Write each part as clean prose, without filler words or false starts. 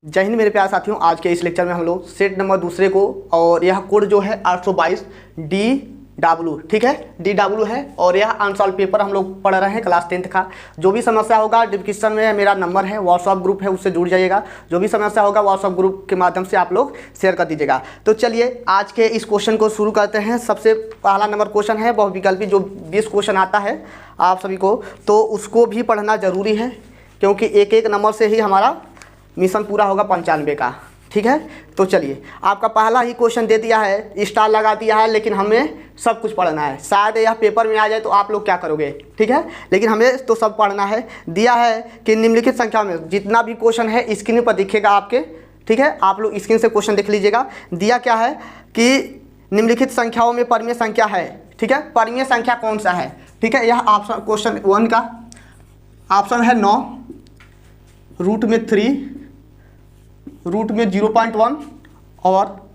जय हिंद मेरे प्यारे साथियों। आज के इस लेक्चर में हम लोग सेट नंबर दूसरे को और यह कोड जो है 822 DW, ठीक है, DW है और यह अनसॉल्व पेपर हम लोग पढ़ रहे हैं क्लास 10th का। जो भी समस्या होगा डिस्क्रिप्शन में मेरा नंबर है, व्हाट्सअप ग्रुप है, उससे जुड़ जाइएगा। जो भी समस्या होगा व्हाट्सअप ग्रुप के माध्यम से आप लोग शेयर कर दीजिएगा। तो चलिए आज के इस क्वेश्चन को शुरू करते हैं। सबसे पहला नंबर क्वेश्चन है बहुविकल्पी, जो 20 क्वेश्चन आता है आप सभी को, तो उसको भी पढ़ना ज़रूरी है क्योंकि एक एक नंबर से ही हमारा मिशन पूरा होगा 95 का, ठीक है। तो चलिए आपका पहला ही क्वेश्चन दे दिया है, स्टार लगा दिया है, लेकिन हमें सब कुछ पढ़ना है। शायद यह पेपर में आ जाए तो आप लोग क्या करोगे, ठीक है, लेकिन हमें तो सब पढ़ना है। दिया है कि निम्नलिखित संख्या में जितना भी क्वेश्चन है स्क्रीन पर दिखेगा आपके, ठीक है, आप लोग स्क्रीन से क्वेश्चन देख लीजिएगा। दिया क्या है कि निम्नलिखित संख्याओं में परिमेय संख्या है, ठीक है, परिमेय संख्या कौन सा है, ठीक है। यह ऑप्शन क्वेश्चन 1 का ऑप्शन है 9, रूट में 3, रूट में 0.1 और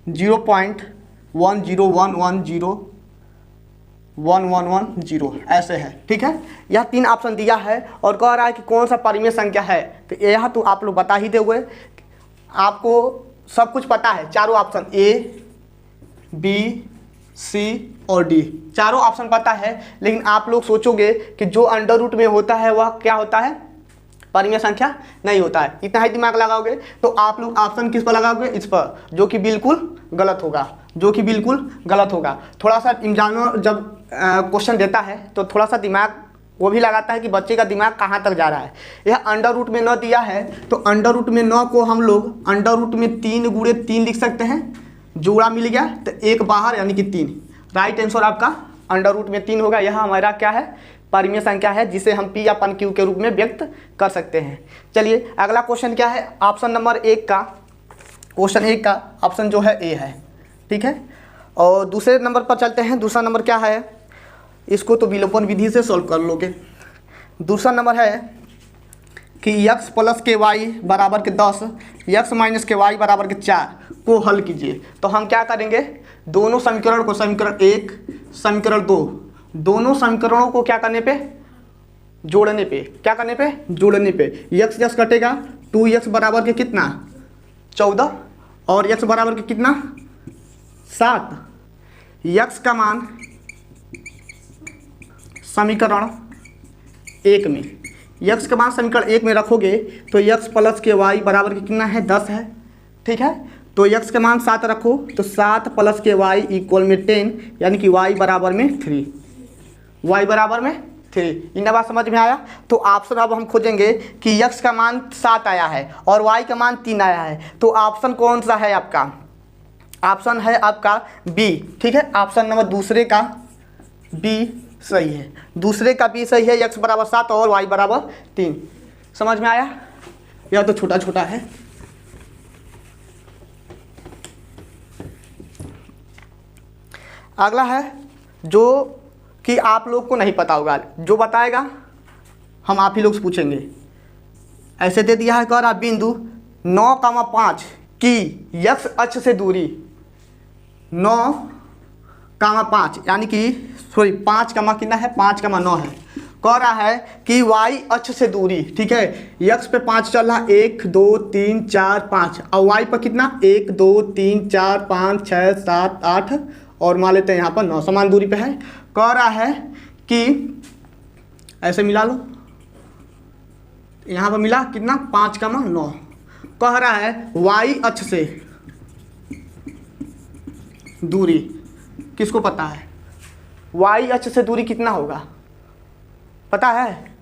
0.1011011110 ऐसे है, ठीक है। यह 3 ऑप्शन दिया है और कह रहा है कि कौन सा परिमेय संख्या है। तो यह तो आप लोग बता ही दोगे, आपको सब कुछ पता है। चारों ऑप्शन A, B, C और D चारों ऑप्शन पता है, लेकिन आप लोग सोचोगे कि जो अंडर रूट में होता है वह क्या होता है, परिमेय संख्या नहीं होता है। इतना ही दिमाग लगाओगे तो आप लोग ऑप्शन किस पर लगाओगे, इस पर, जो कि बिल्कुल गलत होगा, जो कि बिल्कुल गलत होगा। थोड़ा सा एग्जामिनर जब क्वेश्चन देता है तो थोड़ा सा दिमाग वो भी लगाता है कि बच्चे का दिमाग कहाँ तक जा रहा है। यह अंडर रूट में 9 दिया है तो अंडर रूट में 9 को हम लोग अंडर रूट में 3 गुणे 3 लिख सकते हैं। जोड़ा मिल गया तो एक बाहर यानी कि 3। राइट आंसर आपका अंडर रूट में 3 होगा। यह हमारा क्या है, परिमेय संख्या है, जिसे हम P या अपन Q के रूप में व्यक्त कर सकते हैं। चलिए अगला क्वेश्चन क्या है, ऑप्शन नंबर 1 का, क्वेश्चन 1 का ऑप्शन जो है A है, ठीक है। और दूसरे नंबर पर चलते हैं। दूसरा नंबर क्या है, इसको तो विलोपन विधि से सॉल्व कर लोगे। दूसरा नंबर है कि x प्लस के वाई बराबर के 10, x माइनस के वाई बराबर के 4 को हल कीजिए। तो हम क्या करेंगे, दोनों समीकरण को, समीकरण 1 समीकरण 2, दोनों समीकरणों को क्या करने पे, जोड़ने पे, क्या करने पे, जोड़ने पे। x कटेगा, 2x बराबर के कितना 14 और x बराबर के कितना 7। x का मान समीकरण 1 में, x का मान समीकरण 1 में रखोगे तो x प्लस के y बराबर के कितना है 10 है, ठीक है। तो x का मान 7 रखो तो 7 प्लस के y इक्वल में 10, यानी कि y बराबर में 3, y बराबर में 3। इन बात समझ में आया। तो ऑप्शन अब हम खोजेंगे कि x का मान 7 आया है और y का मान 3 आया है, तो ऑप्शन कौन सा है आपका, ऑप्शन है आपका B, ठीक है। ऑप्शन नंबर दूसरे का B सही है, दूसरे का B सही है। x बराबर 7 और y बराबर 3। समझ में आया। यह तो छोटा छोटा है। अगला है जो कि आप लोग को नहीं पता होगा, जो बताएगा हम आप ही लोग से पूछेंगे। ऐसे दे दिया है, कह रहा बिंदु 9,5 की x अक्ष से दूरी 9,5 यानी कि 5 कितना है, 5,9 है। कह रहा है कि y अक्ष से दूरी, ठीक है, x पे 5 चल रहा, 1 2 3 4 5 और y पर कितना 1 2 3 4 5 6 7 8 और मान लेते हैं यहाँ पर 9, समान दूरी पे है। कह रहा है कि ऐसे मिला लो, यहाँ पर मिला कितना 5,9। कह रहा है y अक्ष से दूरी, किसको पता है y अक्ष से दूरी कितना होगा, पता है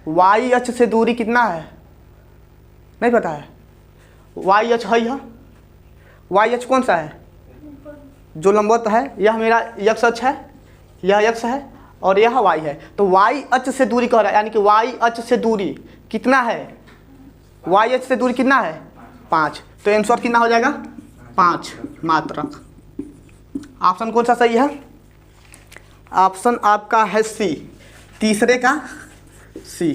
y अक्ष से दूरी कितना है, नहीं पता है। y अक्ष है, यह y अक्ष कौन सा है, जो लंबवत है, यह मेरा x अक्ष है, यह x है और यह y है। तो y अक्ष से दूरी कह रहा है, यानी कि y अक्ष से दूरी कितना है, y अक्ष से दूरी कितना है 5। तो आंसर कितना हो जाएगा 5 मात्रक। ऑप्शन कौन सा सही है, ऑप्शन आपका है C, तीसरे का C,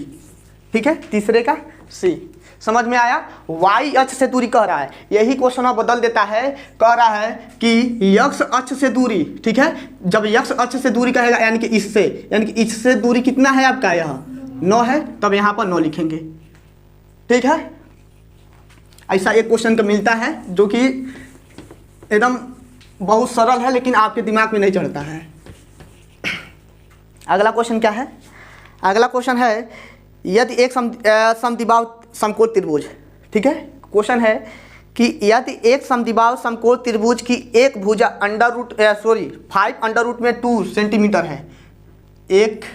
ठीक है, तीसरे का C। समझ में आया। y अक्ष से दूरी कह रहा है, यही क्वेश्चन अब बदल देता है, कह रहा है कि x अक्ष से दूरी, ठीक है। जब x अक्ष से दूरी कहेगा यानी कि इससे, यानी कि इससे दूरी कितना है आपका, यह 9 है, तब यहाँ पर 9 लिखेंगे, ठीक है। ऐसा एक क्वेश्चन का मिलता है जो कि एकदम बहुत सरल है लेकिन आपके दिमाग में नहीं चढ़ता है। अगला क्वेश्चन क्या है? अगला क्वेश्चन है यदि एक समद्विबाहु समकोण त्रिभुज, ठीक है, क्वेश्चन है कि यदि एक समद्विबाहु समकोण त्रिभुज की एक भुजा 5√2 सेंटीमीटर है, एक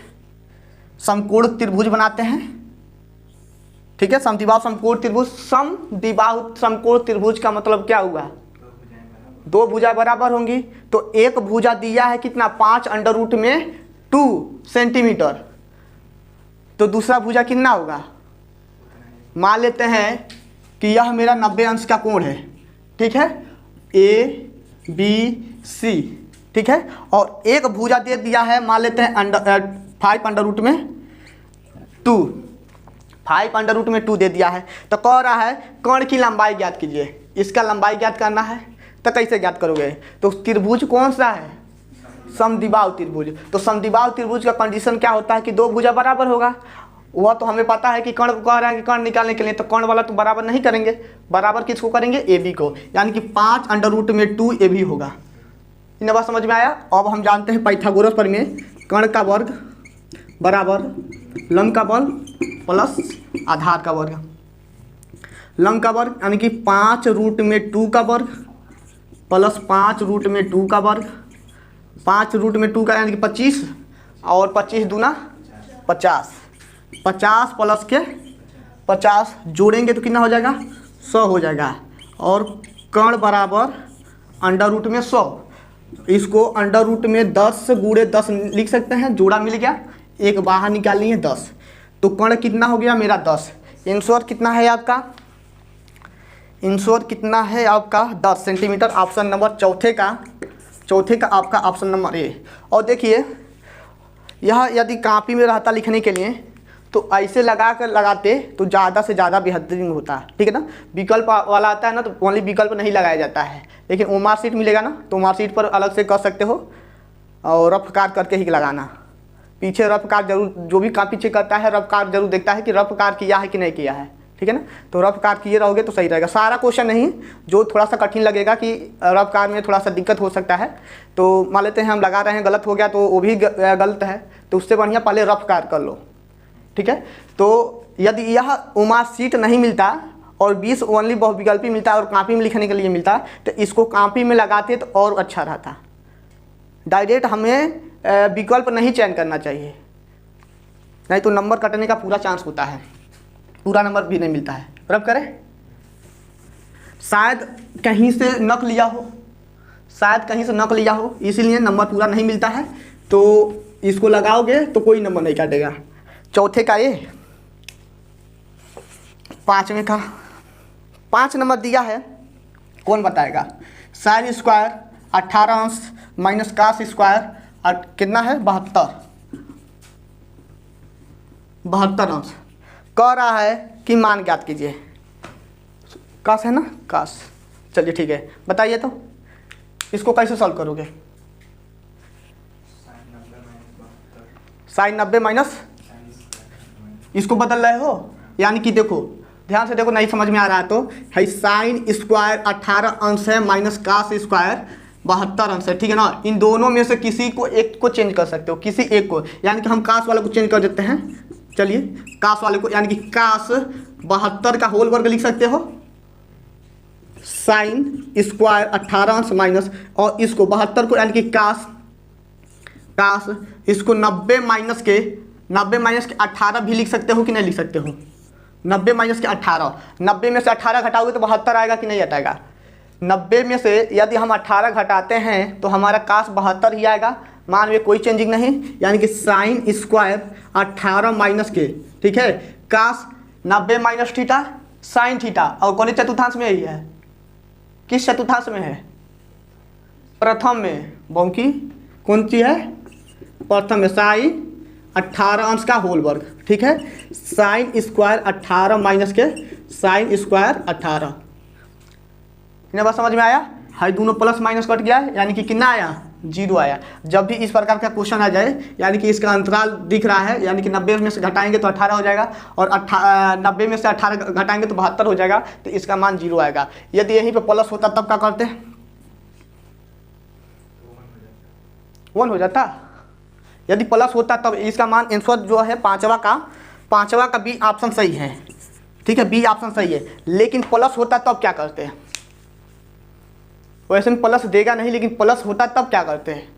समकोण त्रिभुज बनाते हैं, ठीक है, समद्विबाहु समकोण त्रिभुज। समद्विबाहु समकोण त्रिभुज का मतलब क्या हुआ? दो भुजा बराबर होंगी, तो एक भुजा दिया है कितना? 5√2 सेंटीमीटर, तो दूसरा भुजा कितना होगा? मान लेते हैं कि यह मेरा 90 अंश का कोण है, ठीक है, ABC, ठीक है, और एक भुजा दे दिया है, मान लेते हैं 5√2 दे दिया है। तो कह रहा है कर्ण की लंबाई ज्ञात कीजिए। इसका लंबाई ज्ञात करना है, तो कैसे ज्ञात करोगे? तो त्रिभुज कौन सा है? समद्विबाहु त्रिभुज। तो समद्विबाहु त्रिभुज का कंडीशन क्या होता है कि दो भुजा बराबर होगा। वह तो हमें पता है कि कर्ण कह रहा है कि कर्ण निकालने के लिए, तो कर्ण वाला तो बराबर नहीं करेंगे, बराबर किसको करेंगे? AB को, यानी कि 5√2 AB होगा। इन बात समझ में आया? अब हम जानते हैं पाइथागोरस प्रमेय, कर्ण का वर्ग बराबर लंब का वर्ग प्लस आधार का वर्ग। लंब का वर्ग यानी कि 5√2 का वर्ग प्लस 5√2 का वर्ग, 5√2 का यानी कि 25, और 25 दूना 50, 50 प्लस के 50 जोड़ेंगे तो कितना हो जाएगा? 100 हो जाएगा। और कर्ण बराबर अंडर में 100, इसको अंडर में 10 गुणे 10 लिख सकते हैं, जोड़ा मिल गया, एक बाहर निकालनी है 10, तो कर्ण कितना हो गया मेरा? 10। आंसर कितना है आपका? आंसर कितना है आपका? 10 सेंटीमीटर। ऑप्शन नंबर चौथे का आपका ऑप्शन नंबर ए। और देखिए यह यदि कॉपी में रहता लिखने के लिए तो ऐसे लगाते तो ज़्यादा से ज़्यादा बेहतरीन होता, ठीक है ना। विकल्प वाला आता है ना, तो ओनली विकल्प नहीं लगाया जाता है, लेकिन वो मार्कशीट मिलेगा ना, तो मार्कशीट पर अलग से कर सकते हो और रफ कार करके ही लगाना। पीछे रफ कार जरूर, जो भी कॉपी चेक करता है रफ कार जरूर देखता है कि रफ कार किया है कि नहीं किया है, ठीक है ना। तो रफ कार किए रहोगे तो सही रहेगा। सारा क्वेश्चन नहीं, जो थोड़ा सा कठिन लगेगा कि रफ कार में थोड़ा सा दिक्कत हो सकता है, तो मान लेते हैं हम लगा रहे हैं, गलत हो गया तो वो भी गलत है, तो उससे बढ़िया पहले रफ कार कर लो, ठीक है। तो यदि यह मार्कशीट नहीं मिलता और 20 ओनली बहुविकल्पी मिलता और कॉपी में लिखने के लिए मिलता, तो इसको कॉपी में लगाते तो और अच्छा रहता। डायरेक्ट हमें विकल्प नहीं चयन करना चाहिए, नहीं तो नंबर कटने का पूरा चांस होता है, पूरा नंबर भी नहीं मिलता है। रब करें, शायद कहीं से नक लिया हो, शायद कहीं से नक लिया हो, इसीलिए नंबर पूरा नहीं मिलता है। तो इसको लगाओगे तो कोई नंबर नहीं काटेगा। चौथे का ये, पाँचवें का 5 नंबर दिया है, कौन बताएगा? साइन स्क्वायर 18 अंश माइनस कास स्क्वायर कितना है? 72 अंश। कह रहा है कि मान ज्ञात कीजिए। कास है ना, कास, चलिए ठीक है, बताइए तो इसको कैसे सॉल्व करोगे? साइन 90 माइनस, इसको बदल रहे हो, यानी कि देखो ध्यान से देखो, नहीं समझ में आ रहा है तो है साइन स्क्वायर 18 अंश है माइनस कास स्क्वायर 72 अंश है, ठीक है ना। इन दोनों में से किसी को एक को चेंज कर सकते हो, किसी एक को, यानी कि हम कास वाले को चेंज कर देते हैं। चलिए कास वाले को, यानी कि कास 72 का होल वर्ग लिख सकते हो, साइन स्क्वायर 18 अंश माइनस, और इसको 72 को यानी कि कास इसको 90 माइनस के 18 भी लिख सकते हो कि नहीं लिख सकते हो? 90 माइनस के 18, 90 में से 18 घटाओगे तो 72 आएगा कि नहीं हटाएगा? 90 में से यदि हम 18 घटाते हैं तो हमारा कास 72 ही आएगा। मान में कोई चेंजिंग नहीं, यानी कि साइन स्क्वायर 18 माइनस के, ठीक है, कास 90 माइनस थीटा साइन थीटा, और कौन चतुर्थांश में ही है? किस चतुर्थांश में है? प्रथम में। बाकी कौन सी है? प्रथम में। साइन 18 अंश का होल वर्ग, ठीक है, साइन स्क्वायर 18 माइनस के साइन स्क्वायर 18। इन्हें बात समझ में आया? हाई दोनों प्लस माइनस कट गया, यानी कि कितना आया? जीरो आया। जब भी इस प्रकार का क्वेश्चन आ जाए यानी कि इसका अंतराल दिख रहा है यानी कि 90 में से घटाएंगे तो 18 हो जाएगा और 90 में से 18 घटाएंगे तो 72 हो जाएगा, तो इसका मान जीरो आएगा। यदि यहीं पे प्लस होता तब क्या करते? 1 हो जाता। यदि प्लस होता तब इसका मान आंसर जो है पांचवा का बी ऑप्शन सही है, ठीक है, बी ऑप्शन सही है। लेकिन प्लस होता तब क्या करते हैं? वैसे में प्लस देगा नहीं, लेकिन प्लस होता तब क्या करते हैं?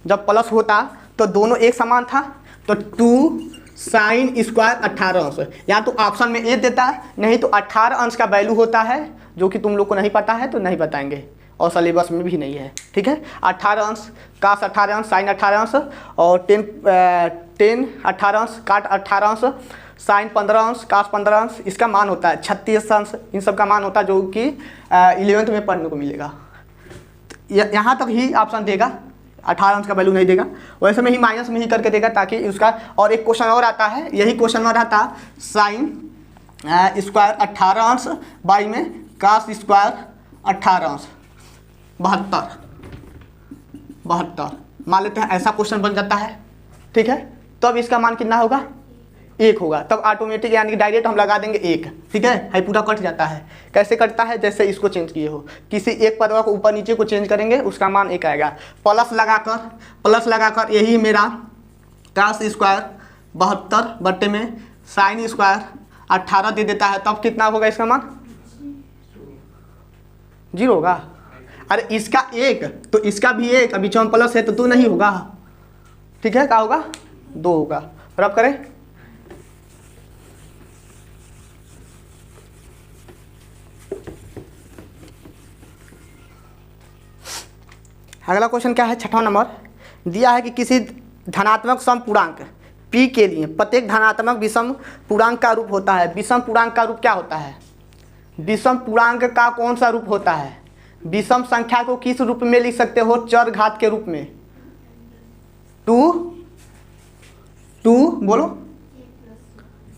जब प्लस होता तो दोनों एक समान था, तो 2 sin स्क्वायर 18 अंश, या तो ऑप्शन में ए देता, नहीं तो 18 अंश का वैल्यू होता है, जो कि तुम लोग को नहीं पता है तो नहीं बताएंगे और सिलेबस में भी नहीं है, ठीक है। 18 अंश, कास 18 अंश, साइन 18 अंश और 10 18 अंश, काट 18 अंश, साइन 15 अंश, कास 15 अंश, इसका मान होता है 36 अंश। इन सब का मान होता है जो कि 11th में पढ़ने को मिलेगा। यहाँ तक ही ऑप्शन देगा, 18 अंश का वैल्यू नहीं देगा, वैसे में ही माइनस में ही करके देगा ताकि उसका। और एक क्वेश्चन और आता है, यही क्वेश्चन और आता साइन स्क्वायर 18 अंश बाई में कास स्क्वायर 18 अंश 72 मान लेते हैं, ऐसा क्वेश्चन बन जाता है, ठीक है। तब इसका मान कितना होगा? 1 होगा। तब ऑटोमेटिक यानी कि डायरेक्ट हम लगा देंगे 1, ठीक है पूरा कट जाता है। कैसे कटता है? जैसे इसको चेंज किए हो, किसी एक पद को ऊपर नीचे को चेंज करेंगे उसका मान 1 आएगा। प्लस लगाकर यही मेरा कास स्क्वायर 72 बट्टे में साइन स्क्वायर 18 दे देता है, तब कितना होगा इसका मान? 0 होगा। अरे इसका 1 तो इसका भी 1, अभी जो प्लस है तो 2 नहीं होगा, ठीक है, क्या होगा? 2 होगा। रब करें, अगला क्वेश्चन क्या है? 6वां नंबर दिया है कि किसी धनात्मक सम पूर्णांक p के लिए प्रत्येक धनात्मक विषम पूर्णांक का रूप होता है। विषम पूर्णांक का रूप क्या होता है? विषम पूर्णांक का कौन सा रूप होता है? विषम संख्या को किस रूप में लिख सकते हो? चर घात के रूप में। 2 बोलो,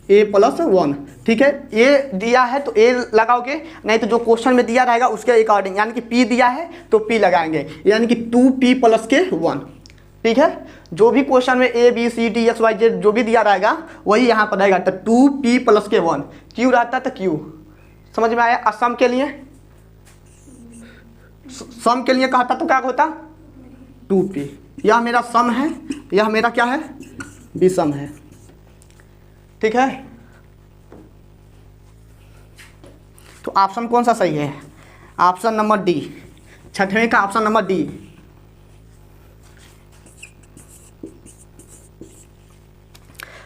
a+1, ठीक है। ए दिया है तो ए लगाओगे, नहीं तो जो क्वेश्चन में दिया रहेगा उसके अकॉर्डिंग, यानी कि p दिया है तो p लगाएंगे, यानी कि 2p+1, ठीक है। जो भी क्वेश्चन में a b c d x y z जो भी दिया रहेगा वही यहाँ पर रहेगा, तो 2p+1। q रहता तो q, समझ में आया? असम के लिए, सम के लिए कहता तो क्या होता? 2p। यह मेरा सम है, यह मेरा क्या है? विषम है, ठीक है। तो ऑप्शन कौन सा सही है? ऑप्शन नंबर डी, 6वें का ऑप्शन नंबर डी।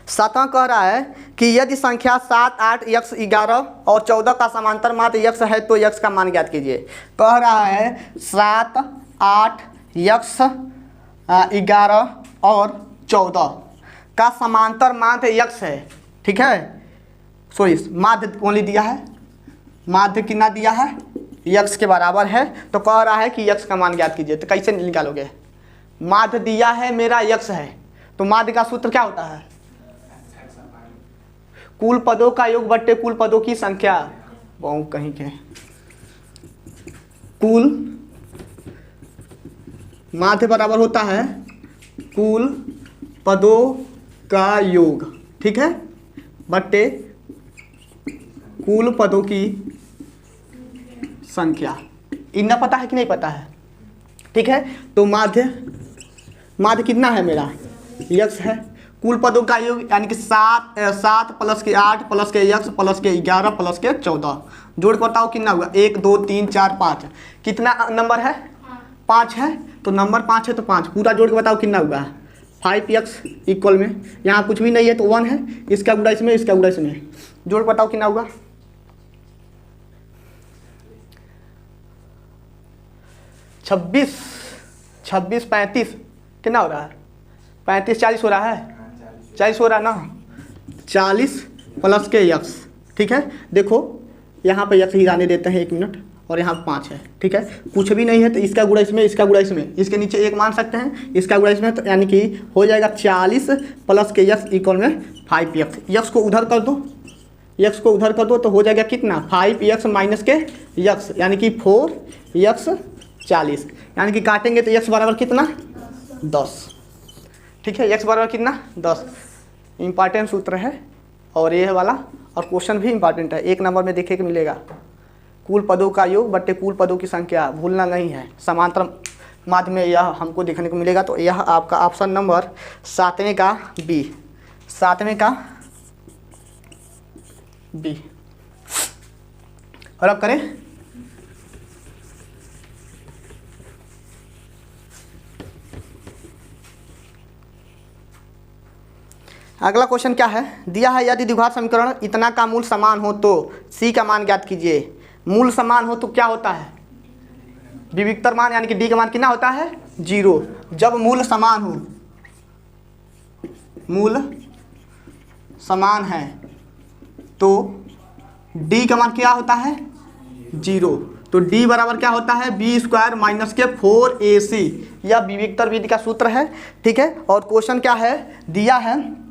सातवां कह रहा है कि यदि संख्या 7, 8, x 11 और 14 का समांतर मात्र x है तो x का मान ज्ञात कीजिए। कह रहा है 7, 8, x 11 और 14 का समांतर माध्य x है, ठीक है। सॉरी, माध्य कौन दिया है? माध्य कितना दिया है? x के बराबर है, तो कह रहा है कि x का मान ज्ञात कीजिए। तो कैसे निकालोगे? माध्य दिया है मेरा x है, तो माध्य का सूत्र क्या होता है? कुल पदों का योग बट्टे कुल पदों की संख्या। बहु कहीं के कुल माध्य बराबर होता है कुल पदों का योग, ठीक है, बट्टे कुल पदों की संख्या। इतना पता है कि नहीं पता है? ठीक है। तो माध्य कितना है मेरा? x है। कुल पदों का योग यानी कि 7 प्लस के 8 प्लस के x प्लस के 11 प्लस के 14, जोड़ के बताओ कितना हुआ? 1 2 3 4 5। कितना नंबर है? 5 है। तो नंबर 5 है तो 5 पूरा जोड़ के बताओ कितना हुआ? 5x इक्वल में यहाँ कुछ भी नहीं है तो 1 है, इसका गुणा इसमें, इसका गुणा इसमें, जोड़ के बताओ कितना हुआ? 26 35 कितना हो रहा है? 35 40 हो रहा है, 40 हो रहा है ना। 40 प्लस के x, ठीक है। देखो यहाँ पे x ही आने देते हैं 1 मिनट, और यहाँ 5 है, ठीक है। कुछ भी नहीं है तो इसका गुणा इसमें, इसका गुणा इसमें, इसके नीचे 1 मान सकते हैं, इसका गुणा इसमें, तो यानी कि हो जाएगा 40 प्लस के x इक्वल में 5x। x को उधर कर दो, x को उधर कर दो तो हो जाएगा कितना? 5x माइनस के x, यानी कि 4x 40, यानी कि काटेंगे तो x बराबर कितना 10। ठीक है, x बराबर कितना 10। इम्पॉर्टेंट सूत्र है और ये वाला, और क्वेश्चन भी इम्पॉर्टेंट है, 1 नंबर में देखने को मिलेगा। कुल पदों का योग बट्टे कुल पदों की संख्या, भूलना नहीं है। समांतर माध्य में यह हमको देखने को मिलेगा। तो यह आपका ऑप्शन नंबर 7वें का बी, 7वें का बी। और अब करें अगला क्वेश्चन क्या है, दिया है यदि द्विघात समीकरण इतना का मूल समान हो तो सी का मान ज्ञात कीजिए। मूल समान हो तो क्या होता है, विविक्तर मान यानी कि डी का मान कितना होता है 0। जब मूल समान हो, मूल समान है तो डी का मान क्या होता है 0। तो डी बराबर क्या होता है बी स्क्वायर माइनस के 4ac। यह विविक्तर विधि का सूत्र है। ठीक है, और क्वेश्चन क्या है, दिया है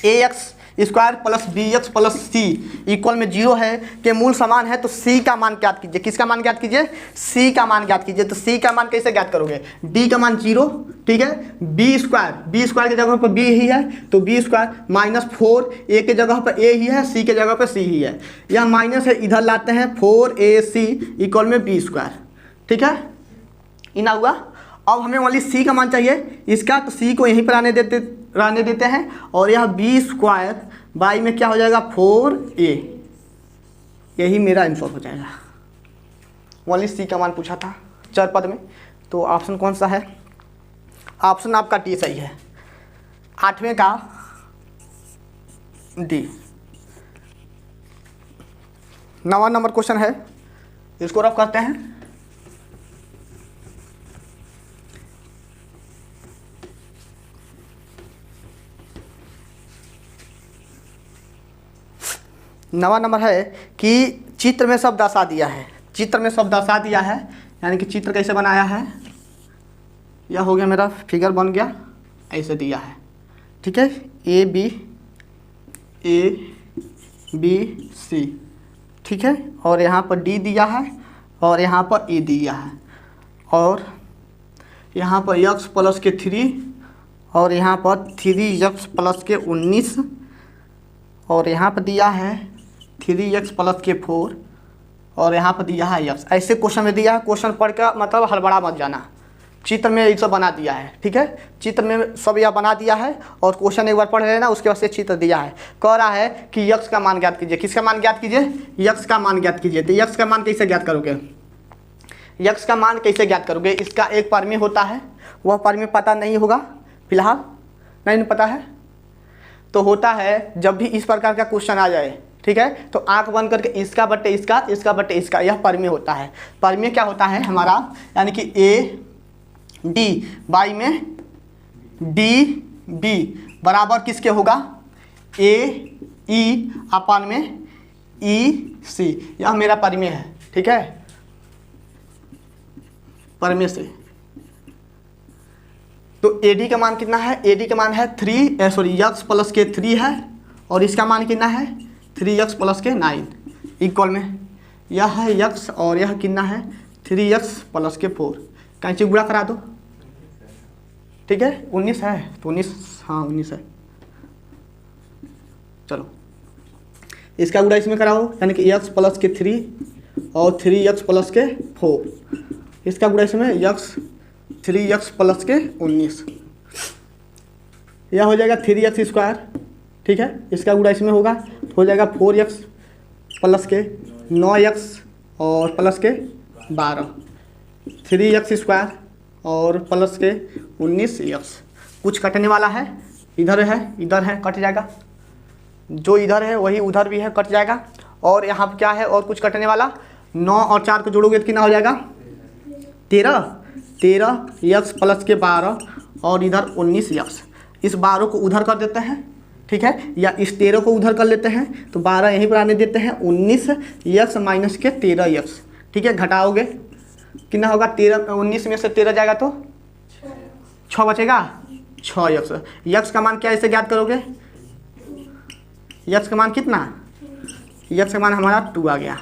ax square plus b x plus c equal में 0 है कि मूल समान है तो c का मान ज्ञात कीजिए। किसका मान ज्ञात कीजिए, c का मान ज्ञात कीजिए। तो c का मान कैसे ज्ञात करोगे, d का मान 0, ठीक है, b स्क्वायर की जगह पर b ही है तो b स्क्वायर माइनस 4, a की जगह पर a ही है, c की जगह पर c ही है। यह माइनस है, इधर लाते हैं 4ac इक्वल में b स्क्वायर। ठीक है, इना हुआ। अब हमें ओनली c का मान चाहिए इसका, तो c को यहीं पर रहने देते हैं और यह बी स्क्वायर बाई में क्या हो जाएगा 4a। यही मेरा आंसर हो जाएगा। ओनली सी का मान पूछा था चर पद में, तो ऑप्शन कौन सा है, ऑप्शन आपका टी सही है। 8वें का डी। 9वां नंबर क्वेश्चन है, इसको रफ करते हैं। नवा नंबर है कि चित्र में सब दर्शा दिया है। चित्र में सब दर्शा दिया है यानी कि चित्र कैसे बनाया है, यह हो गया मेरा फिगर बन गया, ऐसे दिया है। ठीक है, ए बी सी, ठीक है, और यहाँ पर डी दिया है और यहाँ पर ए दिया है, और यहाँ पर यक्स प्लस के 3 और यहाँ पर 3x प्लस के 19 और यहाँ पर दिया है 3x प्लस के 4 और यहाँ पर दिया है x। ऐसे क्वेश्चन में दिया है, क्वेश्चन पढ़ कर मतलब हड़बड़ा मत जाना। चित्र में ये सब बना दिया है। ठीक है, चित्र में सब यह बना दिया है और क्वेश्चन एक बार पढ़ लेना, उसके बाद से चित्र दिया है। कह रहा है कि x का मान ज्ञात कीजिए। किसका मान ज्ञात कीजिए, x का मान ज्ञात कीजिए। तो x का मान कैसे ज्ञात करोगे, x का मान कैसे ज्ञात करोगे, इसका एक परिमेय होता है, वह परिमेय पता नहीं होगा फिलहाल, नहीं पता है तो होता है जब भी इस प्रकार का क्वेश्चन आ जाए, ठीक है, तो आंख बंद करके इसका बट्टे इसका, इसका बट्टे इसका, यह परिमेय होता है। परिमेय क्या होता है हमारा, यानी कि ए डी बाई में डी बी बराबर किसके होगा, ए ई अपान में ई सी। यह मेरा परिमेय है। ठीक है, परिमेय से तो AD का मान कितना है, AD का मान है x प्लस के 3 है और इसका मान कितना है 3x प्लस के 9 इक्वल में यह है x और यह कितना है 3x प्लस के 4। कैंची गुणा करा दो। ठीक है, 19 है तो 19, हाँ 19 है। चलो इसका गुणा इसमें कराओ, यानी कि x प्लस के 3 और 3x प्लस के 4, इसका गुणा इसमें x 3x प्लस के 19, यह हो जाएगा 3x स्क्वायर। ठीक है, इसका गुणा इसमें होगा तो हो जाएगा 4x प्लस के 9x और प्लस के 12, 3x स्क्वायर और प्लस के 19x। कुछ कटने वाला है, इधर है, कट जाएगा। जो इधर है वही उधर भी है, कट जाएगा। और यहाँ पर क्या है और कुछ कटने वाला, 9 और 4 को जोड़ोगे तो कितना हो जाएगा 13x प्लस के 12 और इधर 19x। इस 12 को उधर कर देते हैं, ठीक है, या इस 13 को उधर कर लेते हैं तो 12 यहीं पर आने देते हैं, 19x माइनस के 13x। ठीक है, घटाओगे कितना होगा 19 में से 13 जाएगा तो 6 बचेगा, 6x। x का मान क्या ऐसे ज्ञात करोगे, x का मान कितना, x का मान हमारा 2 आ गया।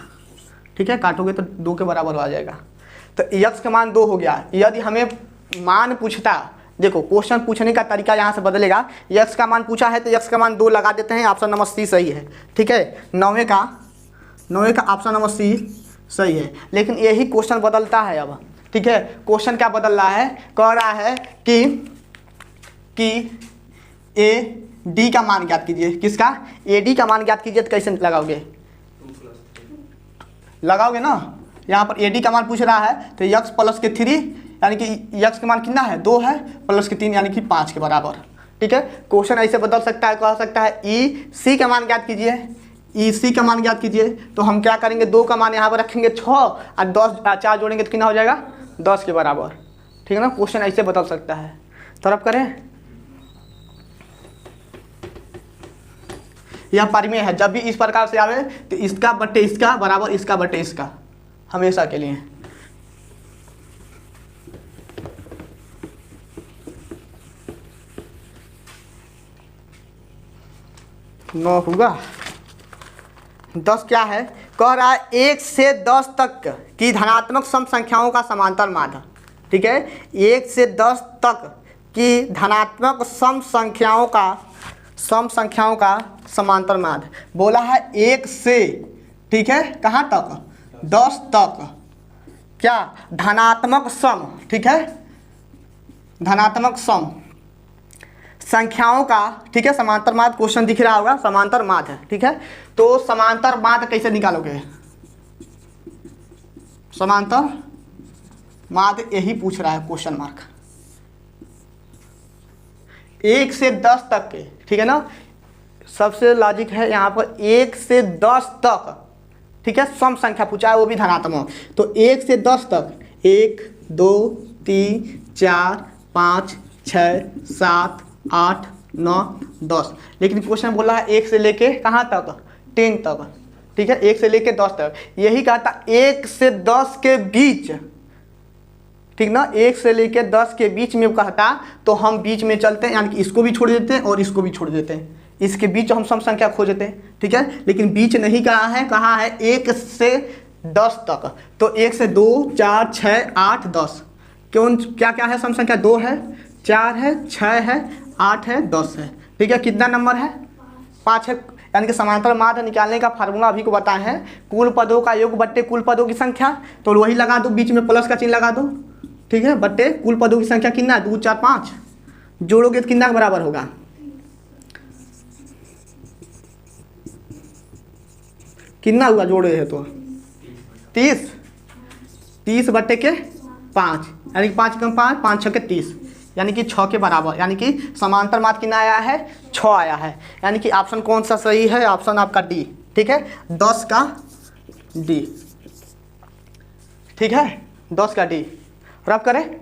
ठीक है, काटोगे तो 2 के बराबर आ जाएगा। तो x का मान 2 हो गया। यदि हमें मान पूछता, देखो क्वेश्चन पूछने का तरीका यहाँ से बदलेगा, x का मान पूछा है तो x का मान 2 लगा देते हैं, ऑप्शन नंबर सी सही है। ठीक है, 9वें का ऑप्शन नंबर सी सही है। लेकिन यही क्वेश्चन बदलता है अब। ठीक है, क्वेश्चन क्या बदल रहा है, कह रहा है कि ए डी का मान ज्ञात कीजिए। किसका? ए डी का मान ज्ञात कीजिए। तो कैसे लगाओगे ना, यहाँ पर ए डी का मान पूछ रहा है तो x प्लस के 3 यानी कि x का मान कितना है 2 है, प्लस के 3 यानी कि 5 के बराबर। ठीक है, क्वेश्चन ऐसे बदल सकता है, कह सकता है ई सी का मान ज्ञात कीजिए, ई सी का मान ज्ञात कीजिए। तो हम क्या करेंगे, 2 का मान यहाँ पर रखेंगे 6 और 10 4 जोड़ेंगे तो कितना हो जाएगा 10 के बराबर। ठीक है ना, क्वेश्चन ऐसे बदल सकता है। तरफ करें, यह परिमेय है। जब भी इस प्रकार से आवे तो इसका बट्टे इसका बराबर इसका बट्टे इसका, हमेशा के लिए। नौ होगा। 10 क्या है, कह रहा है 1 से 10 तक की धनात्मक सम संख्याओं का समांतर माध्य। ठीक है, 1 से 10 तक की धनात्मक सम संख्याओं का समांतर माध्य बोला है 1 से, ठीक है, कहाँ तक 10 तक, क्या धनात्मक सम, ठीक है, धनात्मक सम संख्याओं का, ठीक है, समांतर माध्य क्वेश्चन दिख रहा होगा, समांतर माध्य। ठीक है, तो समांतर माध्य कैसे निकालोगे, समांतर माध्य यही पूछ रहा है क्वेश्चन मार्क। 1 से 10 तक के, ठीक है ना, सबसे लॉजिक है यहाँ पर 1 से 10 तक, ठीक है, सम संख्या पूछा है वो भी धनात्मक। तो 1 से 10 तक 1 2 3 4 5 6 7 8 9 10, लेकिन क्वेश्चन बोला है 1 से लेके कहाँ तक 10 तक। ठीक है, 1 से लेके 10 तक, यही कहा था 1 से 10 के बीच, ठीक ना, 1 से लेके 10 के बीच में कहता तो हम बीच में चलते हैं, यानी कि इसको भी छोड़ देते हैं और इसको भी छोड़ देते हैं, इसके बीच हम सम संख्या खोजते हैं। ठीक है, लेकिन बीच नहीं कहा है 1 से 10 तक। तो 1 से 2 4 6 8 10, क्यों क्या क्या है सम संख्या, 2 है 4 है 6 है 8 है 10 है। ठीक है, कितना नंबर है 5 है। यानी कि समांतर माध्य निकालने का फार्मूला अभी को बताए हैं, कुल पदों का योग बट्टे कुल पदों की संख्या, तो वही लगा दो, बीच में प्लस का चिन्ह लगा दो। ठीक है, बट्टे कुल पदों की संख्या कितना है 2 4 5, जोड़ोगे तो कितना के बराबर होगा, कितना हुआ जोड़े है तो 30 बट्टे के 5, यानी कि 5 कम 5 5 6 के 30, यानी कि 6 के बराबर, यानी कि समांतर माध्य कितना आया है 6 आया है। यानी कि ऑप्शन कौन सा सही है, ऑप्शन आपका डी। ठीक है, 10 का डी। ठीक है, 10 का डी। रब करें,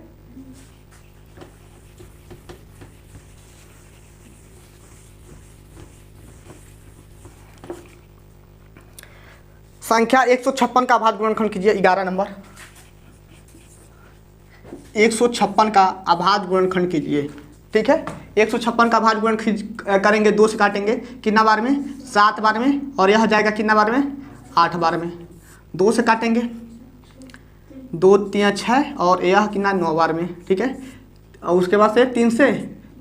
संख्या 156 का आभाज्य गुणनखंड कीजिए। 11 नंबर 156 का आभाज्य गुणनखंड कीजिए। ठीक है, 156 का आभाज्य गुणनखंड करेंगे, 2 से काटेंगे कितना बार में 7 बार में, और यह जाएगा कितना बार में 8 बार में। 2 से काटेंगे 2 3 6 और यह कितना 9 बार में। ठीक है, और उसके बाद से 3 से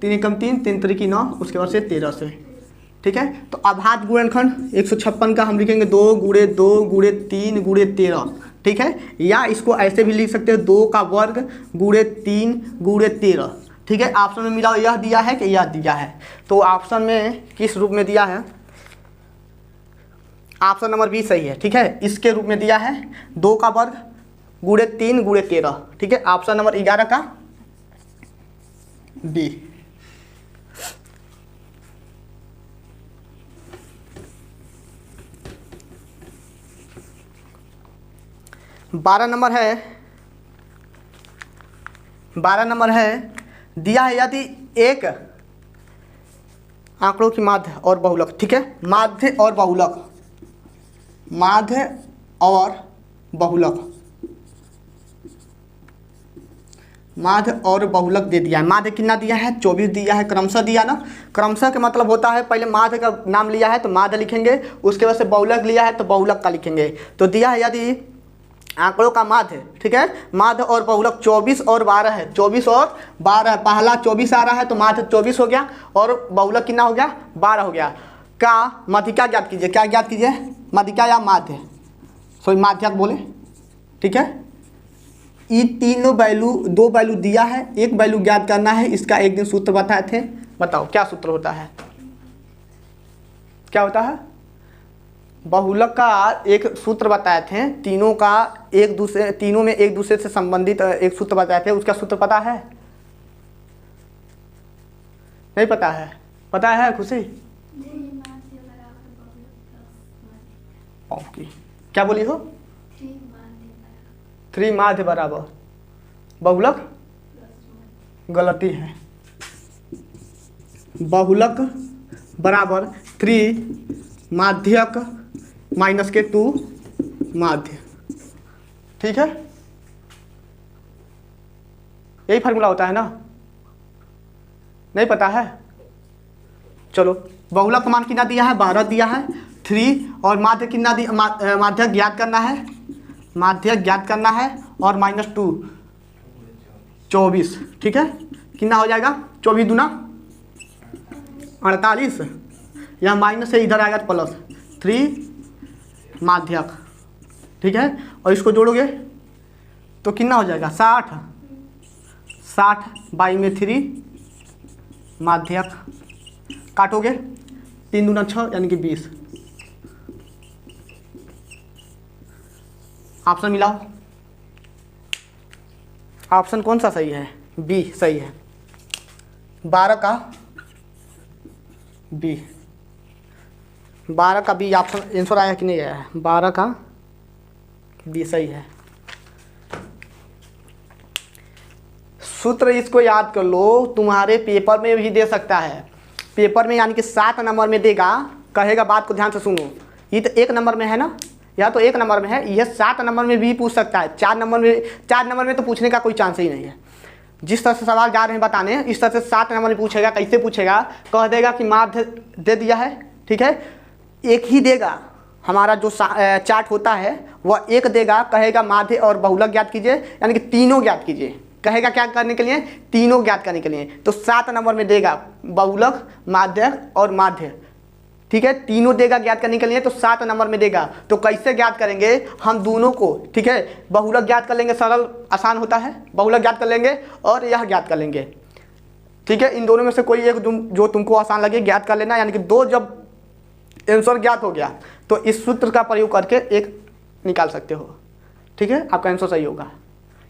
3 कम 3 3 3 की 9, उसके बाद से 13 से। ठीक है, तो आभाज्य गुणनखंड 156 का हम लिखेंगे 2 गुणे 2 गुणे 3 गुणे 13। ठीक है, या इसको ऐसे भी लिख सकते हैं 2 का वर्ग गुणे 3 गुणे 13। ठीक है, ऑप्शन में मिला यह दिया है कि यह दिया है, तो ऑप्शन में किस रूप में दिया है, ऑप्शन नंबर बी सही है। ठीक है, इसके रूप में दिया है 2 का वर्ग गुणे 3 गुणे 13। ठीक है, ऑप्शन नंबर 11 का डी। बारह नंबर है दिया है, यदि एक आंकड़ों की माध्य और बहुलक। ठीक है, माध्य और बहुलक दे दिया है। माध्य कितना दिया है 24 दिया है, क्रमशः दिया ना। क्रमशः का मतलब होता है पहले माध्य का नाम लिया है तो माध्य लिखेंगे, उसके बाद से बहुलक लिया है तो बहुलक का लिखेंगे। तो दिया है यदि आंकड़ों का माध्य, ठीक है, माध्य और बहुलक 24 और 12 है, 24 और 12 है। पहला 24 आ रहा है तो माध्य 24 हो गया और बहुलक कितना हो गया, 12 हो गया। का माध्यिका ज्ञात कीजिए, क्या ज्ञात कीजिए, माध्यिका या माध्य, सॉरी माध्यक बोले, ठीक है। ये तीनों वैल्यू, 2 वैल्यू दिया है, 1 वैल्यू ज्ञात करना है। इसका एक दिन सूत्र बताए थे, बताओ क्या सूत्र होता है, क्या होता है। बहुलक का एक सूत्र बताए थे, तीनों का एक दूसरे, तीनों में एक दूसरे से संबंधित एक सूत्र बताए थे, उसका सूत्र पता है, नहीं पता है, पता है खुशी, ओके, क्या बोली हो, 3 माध्य बराबर बहुलक, गलती है, बहुलक बराबर 3 माध्यक माइनस के 2 माध्य, ठीक है, यही फार्मूला होता है ना, नहीं पता है। चलो बहुलक का मान कितना दिया है, 12 दिया है, 3 और माध्य कितना दिया, माध्यक ज्ञात करना है, माध्यक ज्ञात करना है और -2 24, ठीक है, कितना हो जाएगा, 24 दूना 48, यहाँ माइनस से इधर आएगा प्लस 3 माध्यक, ठीक है, और इसको जोड़ोगे तो कितना हो जाएगा 60, 60/3 माध्यक, काटोगे 3 दूना 6 यानी कि 20। ऑप्शन मिलाओ, ऑप्शन कौन सा सही है, बी सही है, 12 का बी, 12 का बी ऑप्शन आंसर आया कि नहीं आया है, 12 का बी सही है। सूत्र इसको याद कर लो, तुम्हारे पेपर में भी दे सकता है, पेपर में यानी कि 7 नंबर में देगा, कहेगा, बात को ध्यान से सुनो, ये तो 1 नंबर में है ना, या तो 1 नंबर में है, यह 7 नंबर में भी पूछ सकता है, 4 नंबर में तो पूछने का कोई चांस ही नहीं है। जिस तरह से सवाल जा रहे हैं बताने, इस तरह से 7 नंबर में पूछेगा, कैसे पूछेगा, कह देगा कि माध्य दे दिया है, ठीक है, एक ही देगा, हमारा जो चार्ट होता है वह एक देगा, कहेगा माध्य और बहुलक ज्ञात कीजिए, यानी कि तीनों ज्ञात कीजिए, कहेगा क्या करने के लिए, तीनों ज्ञात करने के लिए, तो 7 नंबर में देगा बहुलक, माध्यक और माध्य, ठीक है, तीनों देगा ज्ञात करने के लिए, तो 7 नंबर में देगा। तो कैसे ज्ञात करेंगे हम दोनों को, ठीक है, बहुलक ज्ञात कर लेंगे, सरल आसान होता है, बहुलक ज्ञात कर लेंगे और यह ज्ञात कर लेंगे, ठीक है, इन दोनों में से कोई एक जो तुमको आसान लगे ज्ञात कर लेना, यानी कि 2 जब आंसर ज्ञात हो गया तो इस सूत्र का प्रयोग करके एक निकाल सकते हो, ठीक है, आपका आंसर सही होगा।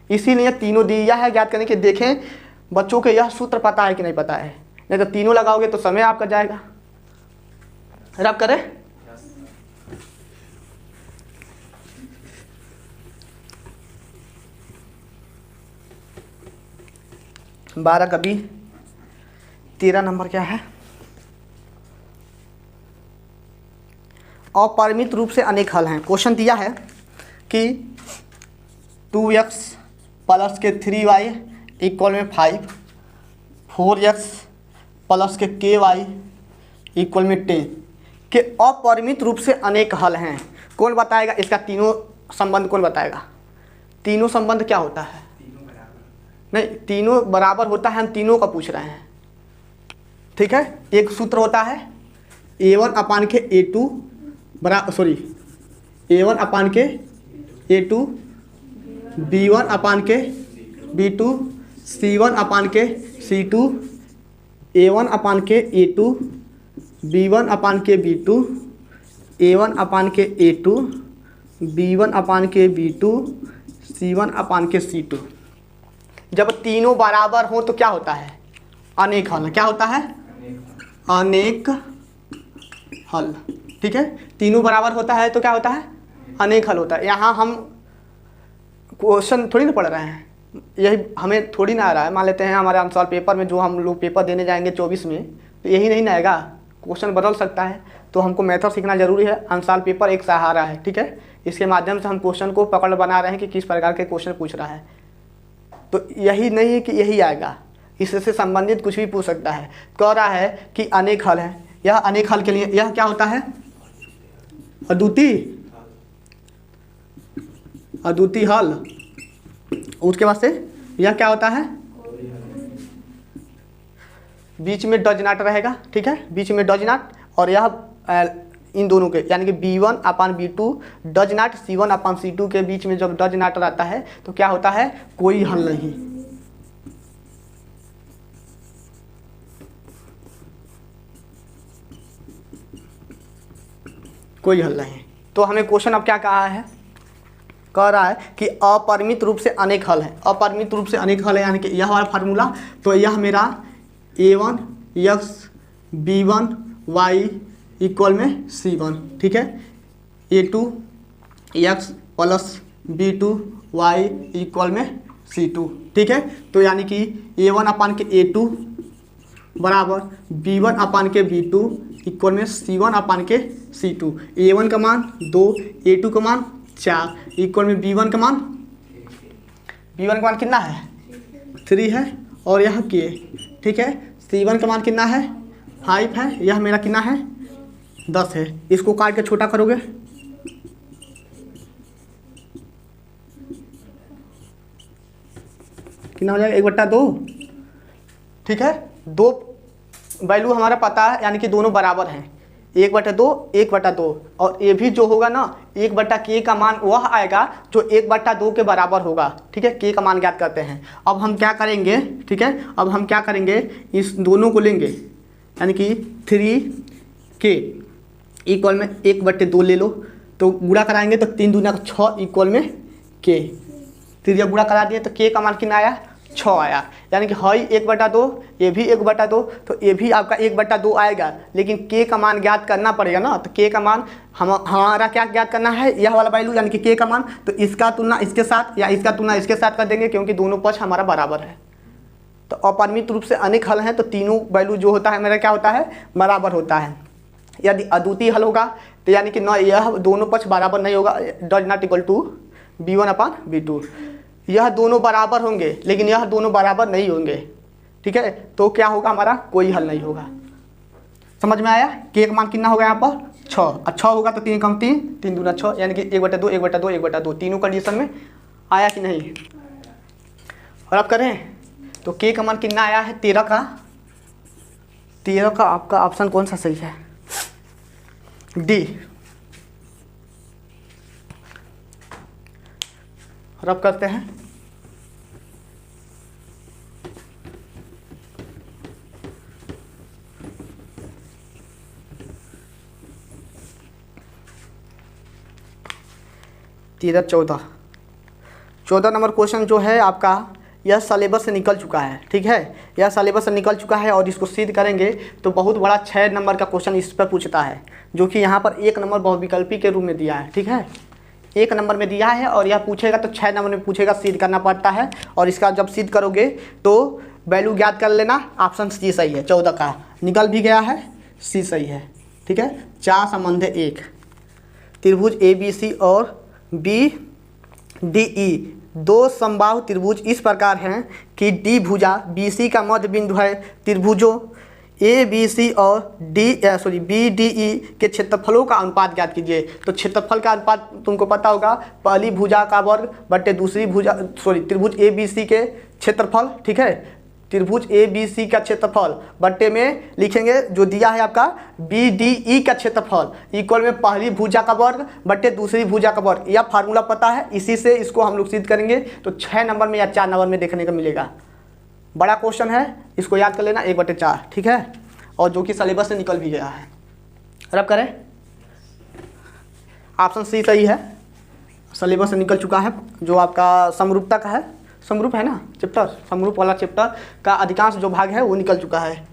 इसीलिए तीनों दिया है ज्ञात करने के, देखें बच्चों के यह सूत्र पता है कि नहीं पता है, नहीं तो तीनों लगाओगे तो समय आपका जाएगा। रब करे, बारह कभी 13 नंबर क्या है, अपरिमित रूप से अनेक हल हैं। क्वेश्चन दिया है कि 2x प्लस के 3y इक्वल में 5, 4x प्लस के ky इक्वल में 10 के अपरिमित रूप से अनेक हल हैं। कौन बताएगा इसका तीनों संबंध, कौन बताएगा, तीनों संबंध क्या होता है, नहीं तीनों बराबर होता है, हम तीनों का पूछ रहे हैं, ठीक है। एक सूत्र होता है a1 अपान के a2 a1 अपान के a2, b1 अपान के b2, c1 अपान के c2, a1 अपान के a2, b1 अपान के b2, a1 अपान के a2, b1 अपान के b2, c1 अपान के c2। जब तीनों बराबर हो तो क्या होता है, अनेक हल, क्या होता है, अनेक हल, ठीक है, तीनों बराबर होता है तो क्या होता है, अनेक हल होता है। यहाँ हम क्वेश्चन थोड़ी ना पढ़ रहे हैं, यही हमें थोड़ी ना आ रहा है, मान लेते हैं हमारे आंसर पेपर में जो हम लोग पेपर देने जाएंगे 24 में, तो यही नहीं ना आएगा, क्वेश्चन बदल सकता है, तो हमको मेथड सीखना जरूरी है। आंसर पेपर एक सहारा है, ठीक है, इसके माध्यम से हम क्वेश्चन को पकड़ बना रहे हैं कि किस प्रकार के क्वेश्चन पूछ रहा है, तो यही नहीं है कि यही आएगा, इससे संबंधित कुछ भी पूछ सकता है। कह रहा है कि अनेक हल है, यह अनेक हल के लिए यह क्या होता है, अद्वितीय अद्वितीय हल, उसके बाद से यह क्या होता है, बीच में डज नॉट रहेगा, ठीक है, बीच में डज नॉट, और यह इन दोनों के यानी कि B1/B2 डज नॉट C1/C2 के बीच में जब डज नॉट रहता है तो क्या होता है, कोई हल नहीं। कोई हल नहीं। तो हमें क्वेश्चन अब क्या कहा है, कह रहा है कि अपरिमित रूप से अनेक हल है। अपरिमित रूप से अनेक हल है यानी कि यह वाला फार्मूला, तो यह मेरा A1x B1y इक्वल में C1, ठीक है, A2x प्लस B2y इक्वल में C2, ठीक है। तो यानी कि A1/A2 बराबर B1/B2 इक्वल में C1/C2। A1 का मान 2, A2 का मान 4 इक्वल में B1 का मान कितना है, 3 है, और यह K, ठीक है। C1 का मान कितना है, 5 है, यह मेरा कितना है, 10 है। इसको काट के छोटा करोगे कितना हो जाएगा, 1/2, ठीक है। 2 वैल्यू हमारा पता है यानी कि दोनों बराबर हैं, 1/2 और ये भी जो होगा ना 1/K का मान वह आएगा जो 1/2 के बराबर होगा, ठीक है। K का मान ज्ञात करते हैं। अब हम क्या करेंगे, ठीक है, अब हम क्या करेंगे, इस दोनों को लेंगे यानी कि 3K इक्वल में 1/2 ले लो, तो गुणा कराएंगे तो 3 दूना 6 इक्वल में K, 3 जब गुणा करा दिए तो K का मान कितना आया, 6 आया, यानी कि हई 1/2, ये भी 1/2, तो ये भी आपका 1/2 आएगा, लेकिन K का मान ज्ञात करना पड़ेगा ना। तो K का मान हमारा क्या ज्ञात करना है, यह वाला वैल्यू यानी कि K का मान, तो इसका तुलना इसके साथ या इसका तुलना इसके साथ कर देंगे क्योंकि दोनों पक्ष हमारा बराबर है। तो अपरिमित रूप से अनेक हल हैं तो तीनों वैल्यू जो होता है मेरा क्या होता है, बराबर होता है। यदि अद्वितीय हल होगा तो यानी कि न यह दोनों पक्ष बराबर नहीं होगा, does not equal to B1/B2, यह दोनों बराबर होंगे लेकिन यह दोनों बराबर नहीं होंगे, ठीक है। तो क्या होगा, हमारा कोई हल नहीं होगा। समझ में आया। K का मान कितना होगा यहाँ पर, 6, और 6 होगा तो 3 कम 3, 3 दूना 6 यानी कि 1/2 1/2 1/2 तीनों कंडीशन में आया कि नहीं। और अब करें तो K का मान कितना आया है, 13 का आपका ऑप्शन कौन सा सही है, D। और अब करते हैं तेरह 14 नंबर क्वेश्चन जो है आपका, यह सिलेबस से निकल चुका है, ठीक है, यह सिलेबस से निकल चुका है। और इसको सिद्ध करेंगे तो बहुत बड़ा 6 नंबर का क्वेश्चन इस पर पूछता है, जो कि यहाँ पर 1 नंबर बहुविकल्पी के रूप में दिया है, ठीक है, 1 नंबर में दिया है। और यह पूछेगा तो 6 नंबर में पूछेगा, सिद्ध करना पड़ता है। और इसका जब सिद्ध करोगे तो वैल्यू ज्ञात कर लेना, ऑप्शन C सही है, 14 का निकल भी गया है, C सही है, ठीक है। 4 संबंध 1, त्रिभुज ABC और BDE 2 समबाहु त्रिभुज इस प्रकार हैं कि D भुजा BC का मध्य बिंदु है। त्रिभुजों ABC और BDE के क्षेत्रफलों का अनुपात ज्ञात कीजिए। तो क्षेत्रफल का अनुपात तुमको पता होगा, पहली भुजा का वर्ग बटे दूसरी भुजा त्रिभुज ABC के क्षेत्रफल, ठीक है, त्रिभुज ABC का क्षेत्रफल बट्टे में लिखेंगे जो दिया है आपका BDE का क्षेत्रफल इक्वल में पहली भुजा का वर्ग बट्टे दूसरी भुजा का वर्ग। यह फार्मूला पता है, इसी से इसको हम लोग सिद्ध करेंगे। तो 6 नंबर में या 4 नंबर में देखने को मिलेगा। बड़ा क्वेश्चन है, इसको याद कर लेना, 1/4, ठीक है, और जो कि सिलेबस से निकल भी गया है। और अब करें, ऑप्शन C सही है, सिलेबस से निकल चुका है, जो आपका समरूपता का है, समरूप है ना चैप्टर, समरूप वाला चैप्टर का अधिकांश जो भाग है वो निकल चुका है।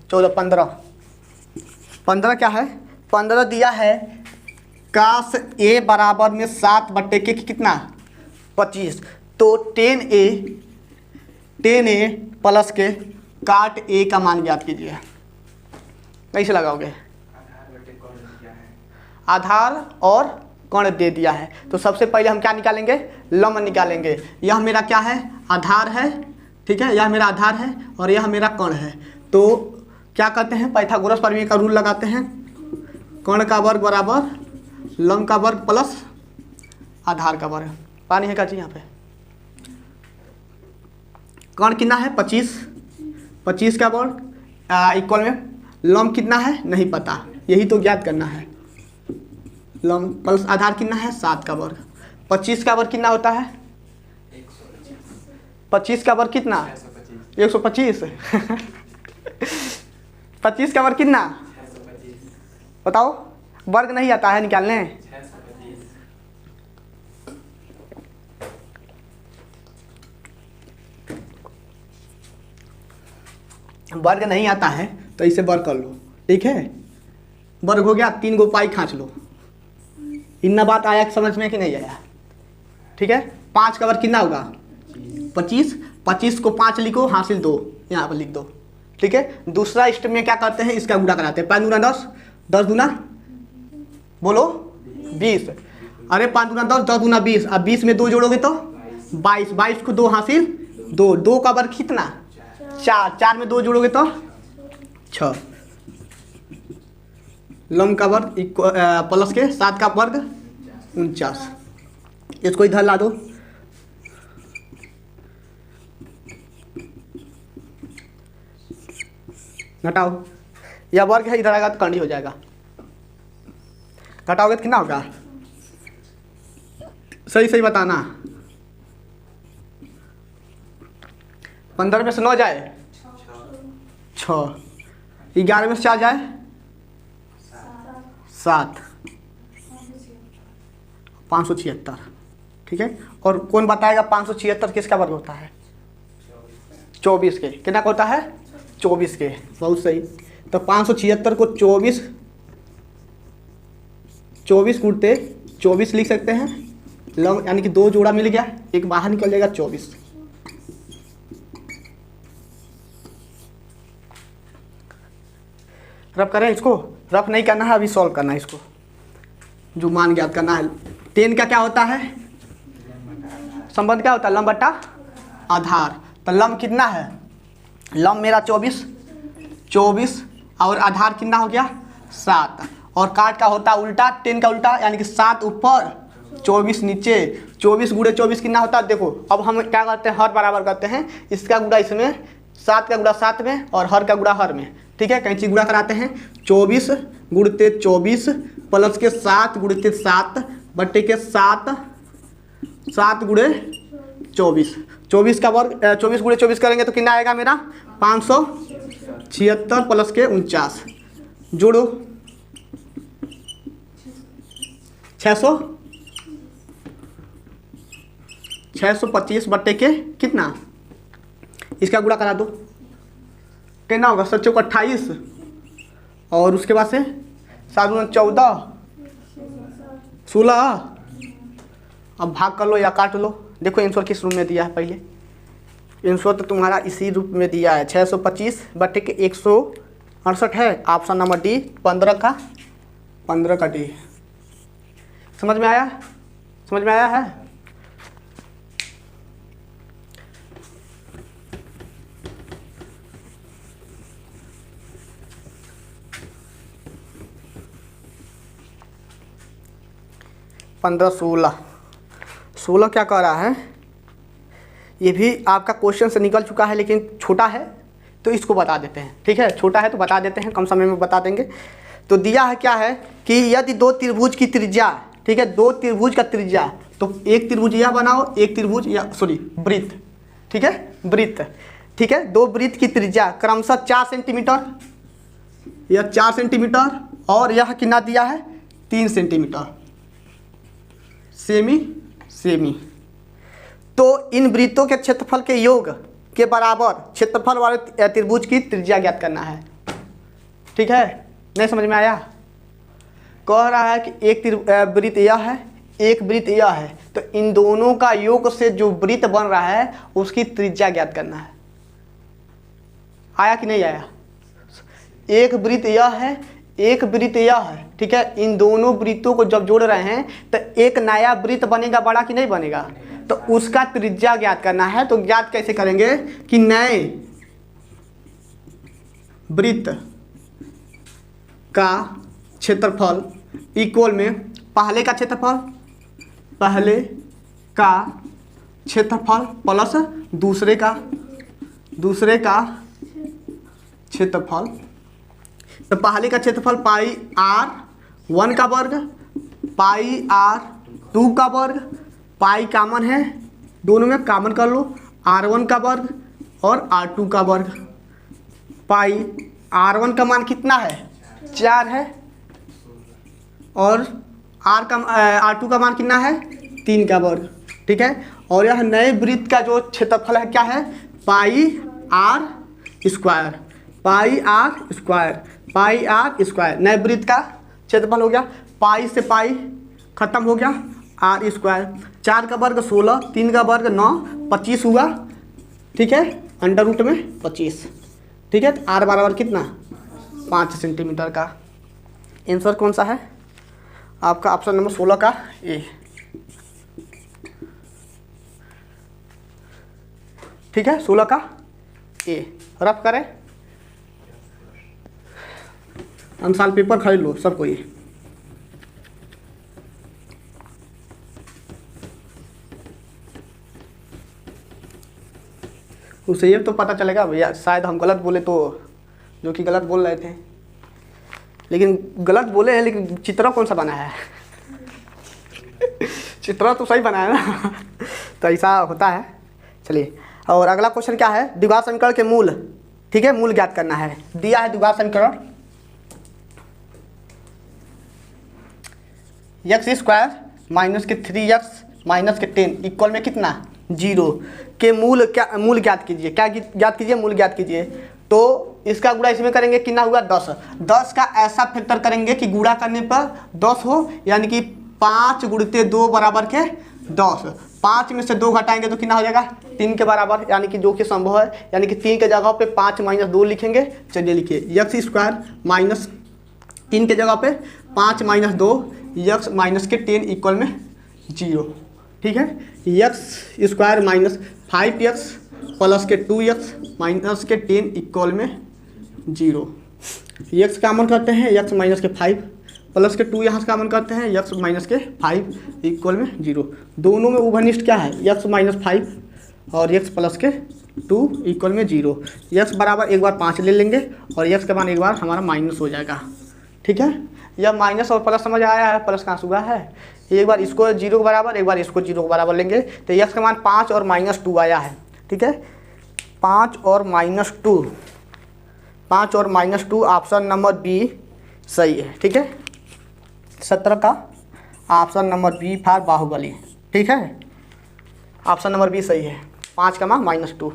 15 क्या है, 15 दिया है काश A बराबर में 7/K कितना 25, तो 10A प्लस के काट A का मान ज्ञात कीजिए। कैसे लगाओगे, आधार और कर्ण दे दिया है, तो सबसे पहले हम क्या निकालेंगे, लंब निकालेंगे। यह मेरा क्या है, आधार है, ठीक है, यह मेरा आधार है और यह मेरा कर्ण है। तो क्या करते हैं, पाइथागोरस प्रमेय का रूल लगाते हैं, कर्ण का वर्ग बराबर लंब का वर्ग प्लस आधार का वर्ग, पानी है का जी यहाँ पे। कण कितना है 25, 25 का वर्ग इक्वल में लंब कितना है नहीं पता, यही तो ज्ञात करना है। लंब प्लस आधार कितना है 7 का वर्ग। 25 का वर्ग कितना होता है 25 का वर्ग कितना 125 25 का वर्ग कितना बताओ, वर्ग नहीं आता है निकालने। वर्ग नहीं आता है तो इसे वर्ग कर लो, ठीक है। वर्ग हो गया, 3 गो पाई खाँच लो। इतना बात आया समझ में कि नहीं आया, ठीक है। 5 का वर्ग कितना होगा 25, 25 को 5 लिखो, हासिल 2 यहाँ पर लिख दो, ठीक है। दूसरा स्टेप में क्या करते हैं, इसका गुणा कराते हैं। 5 दूना 10, 10 दूना बोलो 20, अरे 5 दूना 10, 10 दूना 20, अब 20 में 2 जोड़ोगे तो 22, 22 को 2 हासिल 2, 2 का वर्ग कितना 4, 4 में 2 जोड़ोगे तो 6। लंब का वर्ग प्लस के 7 का वर्ग 49, इसको इधर ला दो। घटाओ, यह वर्ग है, इधर आएगा तो कर्ण हो जाएगा। घटाओगे तो कितना होगा, सही सही बताना। 15 में से 9 जाए 6, 11 में से 4 जाए 7, 576, ठीक है। और कौन बताएगा 576 किसका वर्ग होता है 24 के, कितना का होता है 24 के, बहुत सही। तो 576 को 24 कूटते 24 लिख सकते हैं। लंब यानी कि 2 जोड़ा मिल गया, एक बाहर निकल जाएगा 24। रफ करें इसको, रफ नहीं करना है, अभी सॉल्व करना है इसको, जो मान ज्ञात करना है। 10 का क्या होता है संबंध, क्या होता है लंब बटा आधार। तो लंब कितना है, लंब मेरा 24 और आधार कितना हो गया 7, और काट का होता है उल्टा, 10 का उल्टा यानी कि 7 ऊपर 24 नीचे। 24 गुणे 24 कितना होता है, देखो अब हम क्या करते हैं हर बराबर करते हैं, इसका गुणा इसमें, 7 का गुणा 7 में और हर का गुणा हर में, ठीक है। कैंची गुणा कराते हैं, 24 गुणते 24 प्लस के 7 गुणते 7 बट्टे के 7, 7 गुणे 24, 24 का वर्ग 24 गुणे 24 करेंगे तो कितना आएगा मेरा 576 प्लस के 49, जोड़ो 625 बट्टे के कितना, इसका गुणा करा दो, कितना होगा 7 चौक 28 और उसके बाद से 7 दूना 14, 16। अब भाग कर लो या काट लो। देखो आंसर किस रूप में दिया है, पहले आंसर तो तुम्हारा इसी रूप में दिया है, 625 बट्टे के 168 है, ऑप्शन नंबर डी 15 का डी। समझ में आया, समझ में आया है। पंद्रह 16 क्या कह रहा है, ये भी आपका क्वेश्चन से निकल चुका है लेकिन छोटा है तो इसको बता देते हैं, ठीक है। छोटा है तो बता देते हैं, कम समय में बता देंगे। तो दिया है क्या है कि यदि 2 त्रिभुज की त्रिज्या, ठीक है, 2 त्रिभुज का त्रिज्या, तो एक त्रिभुज यह बनाओ, एक त्रिभुज या वृत्त, ठीक है, वृत्त, ठीक है। 2 वृत्त की त्रिज्या क्रमशः 4 सेंटीमीटर, यह 4 सेंटीमीटर और यह कितना दिया है 3 सेंटीमीटर, सेमी। तो इन वृत्तों के क्षेत्रफल के योग के बराबर क्षेत्रफल वाले त्रिभुज की त्रिज्या ज्ञात करना है, ठीक है। नहीं समझ में आया, कह रहा है कि एक वृत्त यह है, एक वृत्त यह है, तो इन दोनों का योग से जो वृत्त बन रहा है उसकी त्रिज्या ज्ञात करना है। आया कि नहीं आया, एक वृत्त यह है, एक वृत्त यह है, ठीक है। इन दोनों वृत्तों को जब जोड़ रहे हैं तो एक नया वृत्त बनेगा, बड़ा कि नहीं बनेगा, तो उसका त्रिज्या ज्ञात करना है। तो ज्ञात कैसे करेंगे कि नए वृत्त का क्षेत्रफल इक्वल में पहले का क्षेत्रफल, पहले का क्षेत्रफल प्लस दूसरे का क्षेत्रफल। तो पहले का क्षेत्रफल पाई आर 1 का वर्ग, पाई आर 2 का वर्ग, पाई कामन है, दोनों में कामन कर लो, R1 का वर्ग और R2 का वर्ग। पाई R1 का मान कितना है 4 है, और R2 का मान कितना है 3 का वर्ग, ठीक है। और यह नए वृत्त का जो क्षेत्रफल है क्या है pi r square, pi r square, नए वृत्त का क्षेत्रफल हो गया। पाई से पाई खत्म हो गया, आर स्क्वायर, 4 का वर्ग 16, 3 का वर्ग 9, 25 हुआ, ठीक है, अंडर रूट में 25, ठीक है। आर बराबर कितना 5 सेंटीमीटर का। आंसर कौन सा है आपका ऑप्शन नंबर 16 का ए, ठीक है, 16 का ए। रफ करें, अंसाल पेपर खरीद लो सबको ये। उससे ये तो पता चलेगा भैया शायद हम गलत बोले तो, जो कि गलत बोल रहे थे, लेकिन गलत बोले हैं लेकिन चित्रा कौन सा बनाया है चित्रा तो सही बनाया ना तो ऐसा होता है। चलिए, और अगला क्वेश्चन क्या है, द्विघात समीकरण के मूल, ठीक है, मूल ज्ञात करना है। दिया है द्विघात समीकरण x स्क्वायर माइनस के 3x माइनस के 10 इक्वल में कितना 0 के मूल ज्ञात कीजिए। क्या ज्ञात कीजिए, मूल ज्ञात कीजिए। तो इसका गुणा इसमें करेंगे, कितना हुआ 10, 10 का ऐसा फैक्टर करेंगे कि गुणा करने पर 10 हो, यानी कि 5 गुणित 2 बराबर के 10, 5 में से 2 घटाएंगे तो कितना हो जाएगा 3 के बराबर, यानी कि जो कि संभव है, यानी कि 3 के जगह पे 5 माइनस 2 लिखेंगे। चलिए लिखिए x स्क्वायर माइनस 3 के जगह पे 5 माइनस 2 x माइनस के 10 इक्वल में 0, ठीक है। x square minus 5x plus के 2x माइनस के 10 इक्वल में 0। x कामन करते हैं, x माइनस के 5 प्लस के 2 यहाँ से कामन करते हैं, x माइनस के 5 इक्वल में 0। दोनों में उभयनिष्ठ क्या है x माइनस 5 और x प्लस के 2 इक्वल में 0। x बराबर एक बार 5 ले लेंगे और x का मान एक बार हमारा माइनस हो जाएगा, ठीक है। यह माइनस और प्लस समझ आया है, प्लस कहाँ हुआ है, एक बार इसको 0 के बराबर, एक बार इसको 0 के बराबर लेंगे तो x का मान 5 और माइनस 2 आया है, ठीक है। 5 और माइनस 2, 5 और माइनस 2 ऑप्शन नंबर बी सही है, ठीक है। 17 का option number B for Baahubali, ठीक है, ऑप्शन नंबर बी सही है। 5 का मान माइनस 2।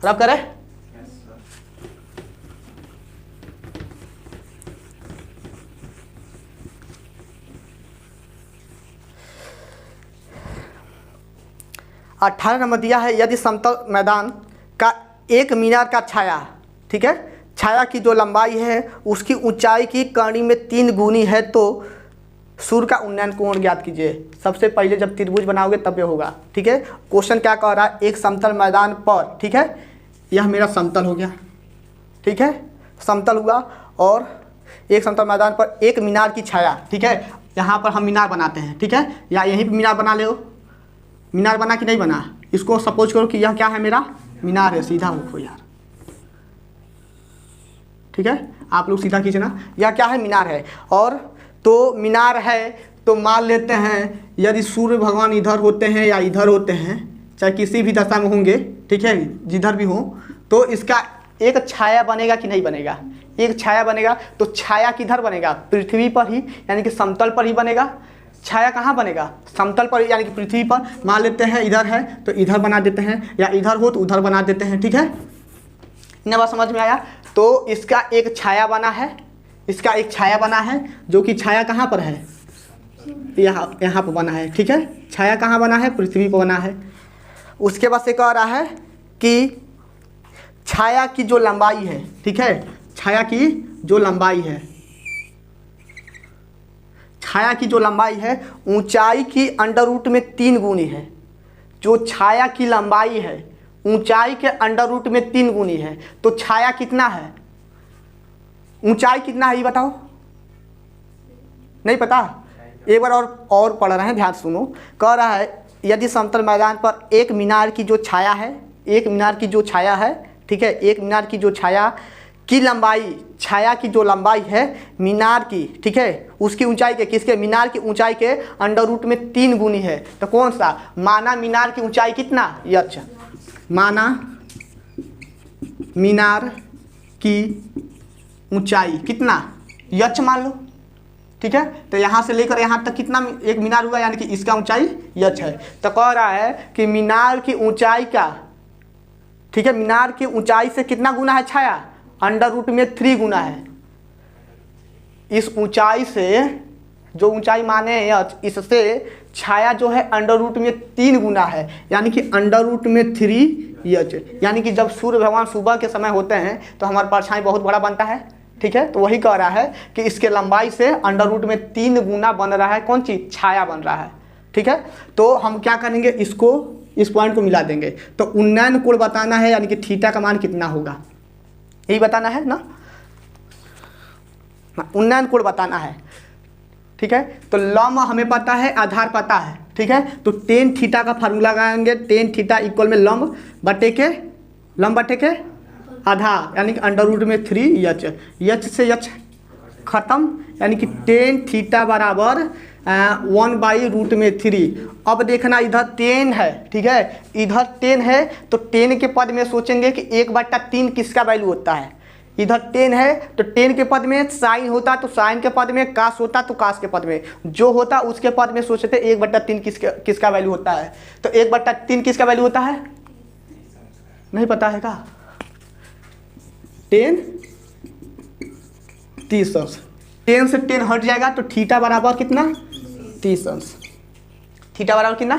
रब करें, अट्ठारह नंबर दिया है, यदि समतल मैदान का एक मीनार का छाया, ठीक है, छाया की जो लंबाई है उसकी ऊंचाई की कड़ी में 3 गुनी है तो सूर्य का उन्नयन कोण ज्ञात कीजिए। सबसे पहले जब त्रिभुज बनाओगे तब ये होगा, ठीक है। क्वेश्चन क्या कह रहा है, एक समतल मैदान पर, ठीक है, यह मेरा समतल हो गया, ठीक है, समतल हुआ, और एक समतल मैदान पर एक मीनार की छाया, ठीक है, यहाँ पर हम मीनार बनाते हैं, ठीक है, या यहीं पर मीनार बना ले, मीनार बना कि नहीं बना, इसको सपोज करो कि यह क्या है मेरा मीनार है, सीधा उठो यार, ठीक है, आप लोग सीधा खींचना, यह क्या है मीनार है। और तो मीनार है तो मान लेते हैं यदि सूर्य भगवान इधर होते हैं या इधर होते हैं, चाहे किसी भी दशा में होंगे, ठीक है, जिधर भी हो, तो इसका एक छाया बनेगा कि नहीं बनेगा, एक छाया बनेगा। तो छाया किधर बनेगा, पृथ्वी पर ही, यानी कि समतल पर ही बनेगा। छाया कहाँ बनेगा, समतल पर, यानी कि पृथ्वी पर। मान लेते हैं इधर है तो इधर बना देते हैं, या इधर हो तो उधर बना देते हैं, ठीक है। इतना बात समझ में आया। तो इसका एक छाया बना है, इसका एक छाया बना है, जो कि छाया कहाँ पर है, यहाँ पर बना है, ठीक है, छाया कहाँ बना है, पृथ्वी पर बना है। उसके बाद से कह रहा है कि छाया की जो लंबाई है, ठीक है, छाया की जो लंबाई है, छाया की जो लंबाई है ऊंचाई की अंडर रूट में 3 गुनी है। जो छाया की लंबाई है ऊंचाई के अंडर रूट में 3 गुनी है, तो छाया कितना है, ऊंचाई कितना है ये बताओ, नहीं पता, एक बार और पढ़ रहे हैं, ध्यान सुनो। कह रहा है यदि समतल मैदान पर एक मीनार की जो छाया है, एक मीनार की जो छाया है, ठीक है, एक मीनार की जो छाया की लंबाई, छाया की जो लंबाई है मीनार की, ठीक है, उसकी ऊंचाई के, किसके, मीनार की ऊंचाई के अंडर रूट में 3 गुनी है, तो कौन सा, माना मीनार की ऊंचाई कितना, यच, माना मीनार की ऊंचाई कितना, यच मान लो, ठीक है, तो यहाँ से लेकर यहाँ तक कितना एक मीनार हुआ, यानी कि इसका ऊंचाई यच है। तो कह रहा है कि मीनार की ऊंचाई का, ठीक है, मीनार की ऊंचाई से कितना गुना है छाया, अंडर रूट में 3 गुना है। इस ऊंचाई से, जो ऊंचाई माने यच, इससे छाया जो है अंडर रूट में 3 गुना है, यानी कि अंडर रूट में 3 यच, यानी कि जब सूर्य भगवान सुबह के समय होते हैं तो हमारा परछाई बहुत बड़ा बनता है, ठीक है, तो वही कह रहा है कि इसके लंबाई से अंडर रूट में 3 गुना बन रहा है, कौन चीज, छाया बन रहा है, ठीक है। तो हम क्या करेंगे, इसको, इस पॉइंट को मिला देंगे, तो उन्नयन कोण बताना है, यानी कि थीटा का मान कितना होगा, यही बताना है ना, उन्नयन कोण बताना है, ठीक है। तो लंब हमें पता है, आधार पता है, ठीक है, तो टेन थीटा का फार्मूला लगाएंगे, टेन थीटा इक्वल में लंब बटे के, लंब बटे के आधार, यानी कि अंडर रूट में 3 यच, यच से यच खत्म, यानी कि टेन थीटा बराबर 1/रूट में 3। अब देखना इधर 10 है, ठीक है, इधर 10 है, तो 10 के पद में सोचेंगे कि 1/3 किसका वैल्यू होता है, इधर 10 है तो 10 के पद में साइन होता तो साइन के पद में, कास होता तो कास के पद में, जो होता उसके पद में सोचते 1/3 किसका वैल्यू होता है, तो 1/3 किसका वैल्यू होता है, नहीं पता है का, 10 30 अंश, 10 से 10 हट जाएगा तो थीटा बराबर कितना, 30 अंश, थीटा बराबर कितना,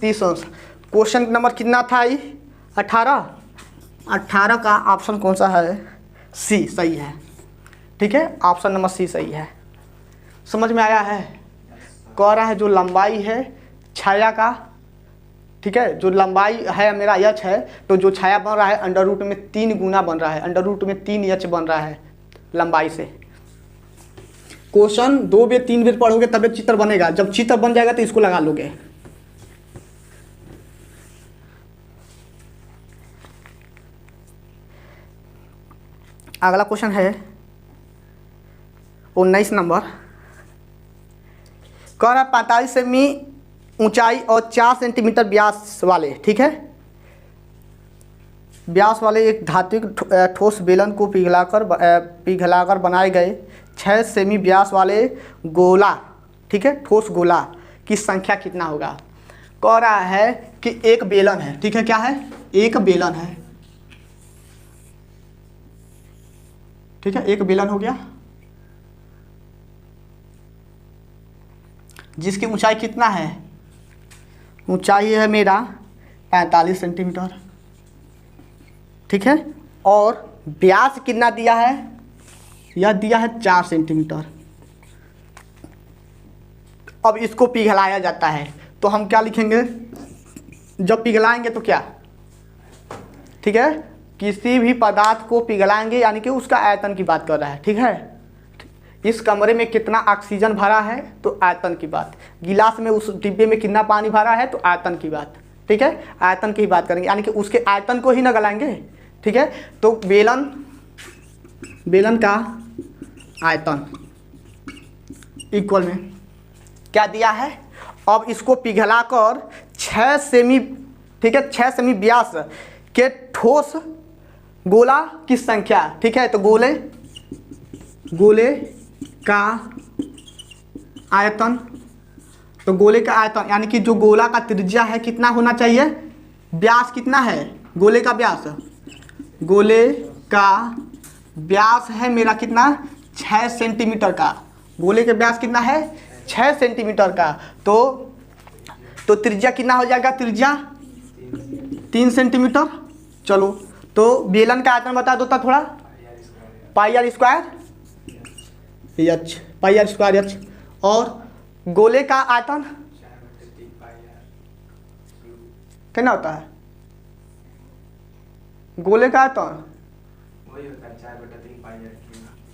30 अंश। क्वेश्चन नंबर कितना था ये, 18 का ऑप्शन कौन सा है, सी सही है, ठीक है, ऑप्शन नंबर सी सही है। समझ में आया है, कह रहा है जो लंबाई है छाया का, ठीक है, जो लंबाई है मेरा यच है, तो जो छाया बन रहा है अंडर रूट में 3 गुना बन रहा है, अंडर रूट में 3 यच बन रहा है लंबाई से। क्वेश्चन 2 बार 3 बार पढ़ोगे तब चित्र बनेगा, जब चित्र बन जाएगा तो इसको लगा लोगे। अगला क्वेश्चन है 19 नंबर, कह रहा 45 सेमी ऊंचाई और 4 सेंटीमीटर व्यास वाले, ठीक है, व्यास वाले एक धात्विक ठोस बेलन को पिघलाकर बनाए गए 6 सेमी व्यास वाले गोला, ठीक है, ठोस गोला की संख्या कितना होगा। कह रहा है कि एक बेलन है, ठीक है, क्या है, एक बेलन है, ठीक है, एक बेलन हो गया, जिसकी ऊंचाई कितना है, ऊंचाई है मेरा 45 सेंटीमीटर, ठीक है, और व्यास कितना दिया है, यह दिया है 4 सेंटीमीटर। अब इसको पिघलाया जाता है तो हम क्या लिखेंगे, जब पिघलाएंगे तो क्या, ठीक है, किसी भी पदार्थ को पिघलाएंगे यानी कि उसका आयतन की बात कर रहा है, ठीक है, इस कमरे में कितना ऑक्सीजन भरा है तो आयतन की बात, गिलास में उस डिब्बे में कितना पानी भरा है तो आयतन की बात, ठीक है, आयतन की बात करेंगे, यानी कि उसके आयतन को ही ना गलाएंगे, ठीक है। तो बेलन का आयतन इक्वल में क्या दिया है, अब इसको पिघलाकर 6 सेमी, ठीक है, 6 सेमी व्यास के ठोस गोला की संख्या, ठीक है, तो गोले का आयतन, तो गोले का आयतन यानी कि जो गोला का त्रिज्या है कितना होना चाहिए, व्यास कितना है, गोले का व्यास, गोले का व्यास है मेरा कितना, 6 सेंटीमीटर का, गोले का व्यास कितना है 6 सेंटीमीटर का, तो त्रिज्या कितना हो जाएगा, त्रिज्या 3 सेंटीमीटर। चलो तो बेलन का आयतन बता दो थोड़ा, पाई स्क्वायर एच, और गोले का आयतन कितना होता है, गोले का आयतन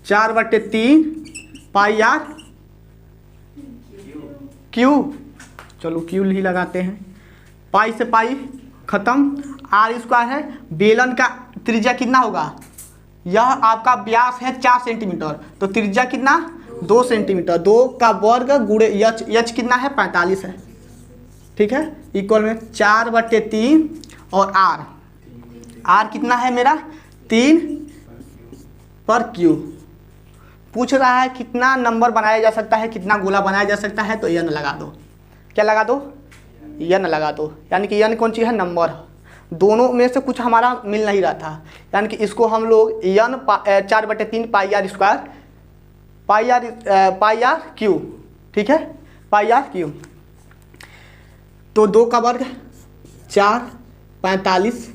4/3 पाई आर क्यू, चलो क्यू ही लगाते हैं, पाई से पाई खत्म, आर स्क्वायर है। बेलन का त्रिज्या कितना होगा, यह आपका व्यास है 4 सेंटीमीटर, तो त्रिज्या कितना 2 सेंटीमीटर, 2 का वर्ग गुणे एच, एच कितना है 45 है, ठीक है, इक्वल में 4/3 और आर, आर कितना है मेरा 3/क्यू। पूछ रहा है कितना नंबर बनाया जा सकता है, कितना गोला बनाया जा सकता है, तो एन लगा दो। क्या लगा दो, एन लगा दो, यानी कि एन कौन चीज़ है, नंबर। दोनों में से कुछ हमारा मिल नहीं रहा था, यानी कि इसको हम लोग एन 4/3 pi r square pi r cube, ठीक है, पाई आर क्यू। तो 2 का वर्ग 4, 45,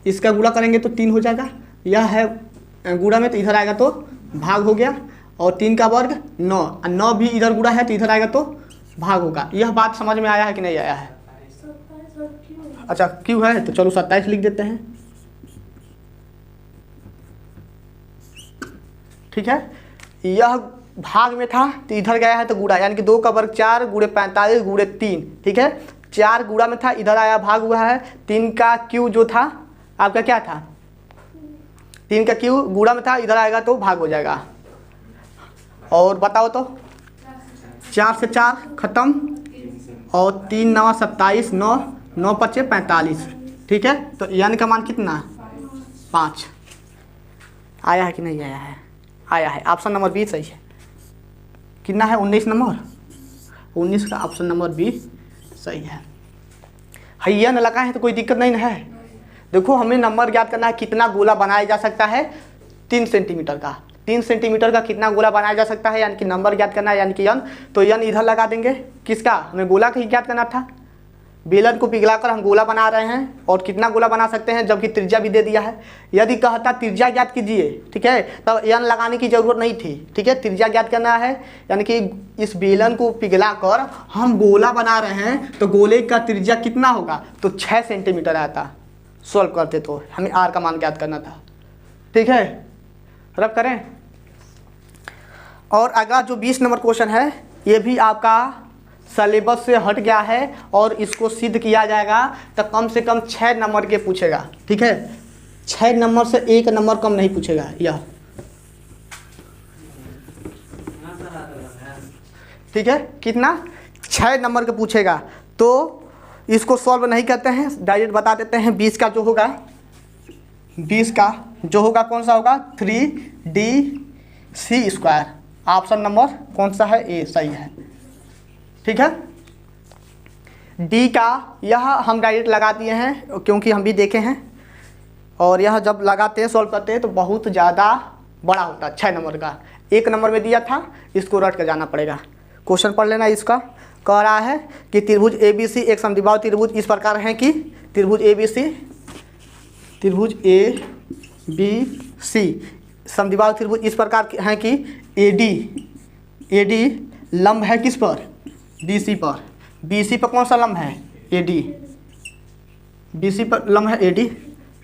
इसका गुणा करेंगे तो 3 हो जाएगा, यह है गुणा में, तो इधर आएगा तो भाग हो गया, और 3 का वर्ग 9, 9 भी इधर गुणा है तो इधर आएगा तो भाग होगा। यह बात समझ में आया है कि नहीं आया है? अच्छा क्यों है, तो चलो 27 लिख देते हैं, ठीक है। यह भाग में था तो इधर गया है तो गुणा, यानी कि 2 का वर्ग 4 गुणे 45 गुणे 3, ठीक है, 4 गुणा में था, इधर आया भाग हुआ है। 3 का क्यू जो था आपका क्या था, 3 का क्यू गुणा में था, इधर आएगा तो भाग हो जाएगा। और बताओ तो 4 से 4 खत्म, और 3 9 27, 9 9 5 45, ठीक है। तो एन का मान कितना 5 आया है कि नहीं आया है? आया है, ऑप्शन नंबर बी सही है। कितना है 19 नंबर, 19 का ऑप्शन नंबर बी सही है। एन लगा है तो कोई दिक्कत नहीं ना है। देखो हमें नंबर ज्ञात करना है, कितना गोला बनाया जा सकता है 3 सेंटीमीटर का, 3 सेंटीमीटर का कितना गोला बनाया जा सकता है, यानी कि नंबर ज्ञात करना है, यानी कि एन। तो एन इधर लगा देंगे, किसका, हमें गोला का ही ज्ञात करना था। बेलन को पिघलाकर हम गोला बना रहे हैं, और कितना गोला बना सकते हैं, जबकि त्रिज्या भी दे दिया है। यदि कहता त्रिज्या ज्ञात कीजिए, ठीक है, तब एन लगाने की जरूरत नहीं थी, ठीक है, त्रिज्या ज्ञात करना है, यानी कि इस बेलन को पिघलाकर हम गोला बना रहे हैं, तो गोले का त्रिज्या कितना होगा, तो 6 सेंटीमीटर आता। सॉल्व करते तो हमें आर का मान ज्ञात करना था, ठीक है, रब करें। और अगला जो 20 नंबर क्वेश्चन है, ये भी आपका सिलेबस से हट गया है, और इसको सिद्ध किया जाएगा तो कम से कम 6 नंबर के पूछेगा, ठीक है, 6 नंबर से 1 नंबर कम नहीं पूछेगा यह, ठीक है, कितना 6 नंबर के पूछेगा। तो इसको सॉल्व नहीं करते हैं, डायरेक्ट बता देते हैं। 20 का जो होगा, 20 का जो होगा कौन सा होगा, 3DC²। ऑप्शन नंबर कौन सा है, ए सही है, ठीक है। डी का यह हम डायरेक्ट लगा दिए हैं, क्योंकि हम भी देखे हैं, और यह जब लगाते हैं सॉल्व करते हैं तो बहुत ज़्यादा बड़ा होता है 6 नंबर का। 1 नंबर में दिया था, इसको रट कर जाना पड़ेगा। क्वेश्चन पढ़ लेना। इसका कह रहा है कि त्रिभुज ABC एक समद्विबाहु त्रिभुज इस प्रकार है कि त्रिभुज ABC समद्विबाहु त्रिभुज इस प्रकार है कि AD लंब है किस पर, BC पर। BC पर कौन सा लंब है, AD, BC पर लंब है AD,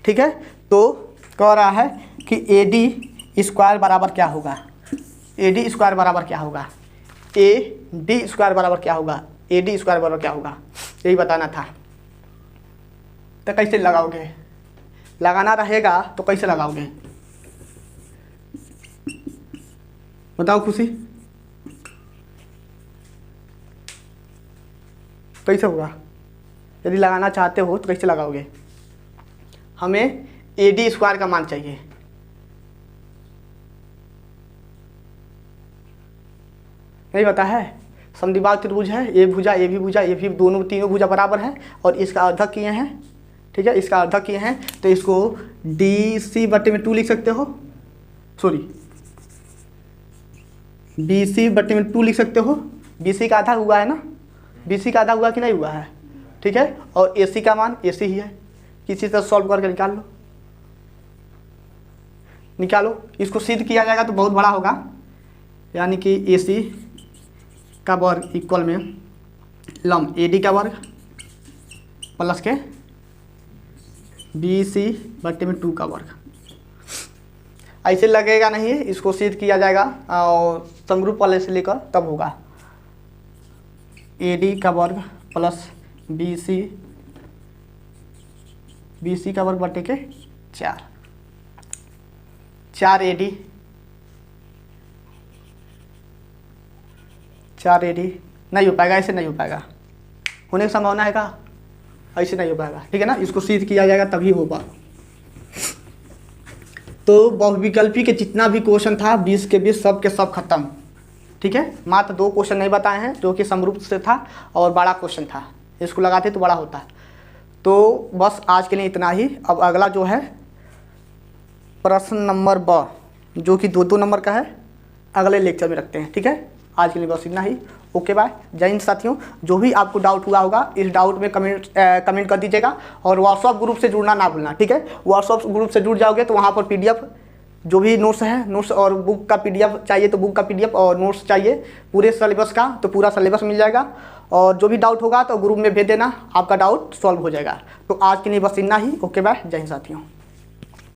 ठीक है। तो कह रहा है कि AD² बराबर क्या होगा, AD² बराबर क्या होगा, AD² बराबर क्या होगा, AD² बराबर क्या होगा, यही बताना था। तो कैसे लगाओगे, लगाना रहेगा तो कैसे लगाओगे, बताओ खुशी, कैसे होगा? यदि लगाना चाहते हो तो कैसे लगाओगे? हमें AD² का मान चाहिए, नहीं पता है। समद्विबाहु त्रिभुज है, ए भुजा ए भी भुजा, ये भी दोनों तीनों भुजा बराबर है, और इसका अर्धक किए हैं, ठीक है, इसका अर्धक किए हैं, तो इसको DC/2 लिख सकते हो, सॉरी BC/2 लिख सकते हो। BC का आधा हुआ है ना, BC का आधा हुआ कि नहीं हुआ है, ठीक है। और AC का मान AC ही है, किसी तरह सॉल्व करके निकालो। इसको सिद्ध किया जाएगा तो बहुत बड़ा होगा, यानी कि AC का वर्ग इक्वल में लंब AD का वर्ग प्लस के BC/2 का वर्ग। ऐसे लगेगा नहीं, इसको सिद्ध किया जाएगा और समरूप वाले से लेकर तब होगा। AD का वर्ग प्लस BC BC का वर्ग बटे के 4, 4 AD, 4 AD नहीं हो पाएगा, ऐसे नहीं हो पाएगा, होने की संभावना है का, ऐसे नहीं हो पाएगा, ठीक है ना, इसको सिद्ध किया जाएगा तभी होगा। तो बहुविकल्पी के जितना भी क्वेश्चन था 20 के 20 सब के सब खत्म, ठीक है। मात्र 2 क्वेश्चन नहीं बताए हैं जो कि समरूप से था और बड़ा क्वेश्चन था, इसको लगाते तो बड़ा होता। तो बस आज के लिए इतना ही। अब अगला जो है प्रश्न नंबर ब, जो कि 2-2 नंबर का है, अगले लेक्चर में रखते हैं, ठीक है। आज के लिए बस इतना ही। ओके बाय, जय हिंद साथियों। जो भी आपको डाउट हुआ होगा इस डाउट में कमेंट कर दीजिएगा और व्हाट्सअप ग्रुप से जुड़ना ना भूलना, ठीक है। व्हाट्सअप ग्रुप से जुड़ जाओगे तो वहाँ पर PDF जो भी नोट्स है, नोट्स और बुक का PDF चाहिए तो बुक का PDF, और नोट्स चाहिए पूरे सिलेबस का तो पूरा सिलेबस मिल जाएगा। और जो भी डाउट होगा तो ग्रुप में भेज देना, आपका डाउट सॉल्व हो जाएगा। तो आज के लिए बस इतना ही। ओके बाय, जय हिंद साथियों।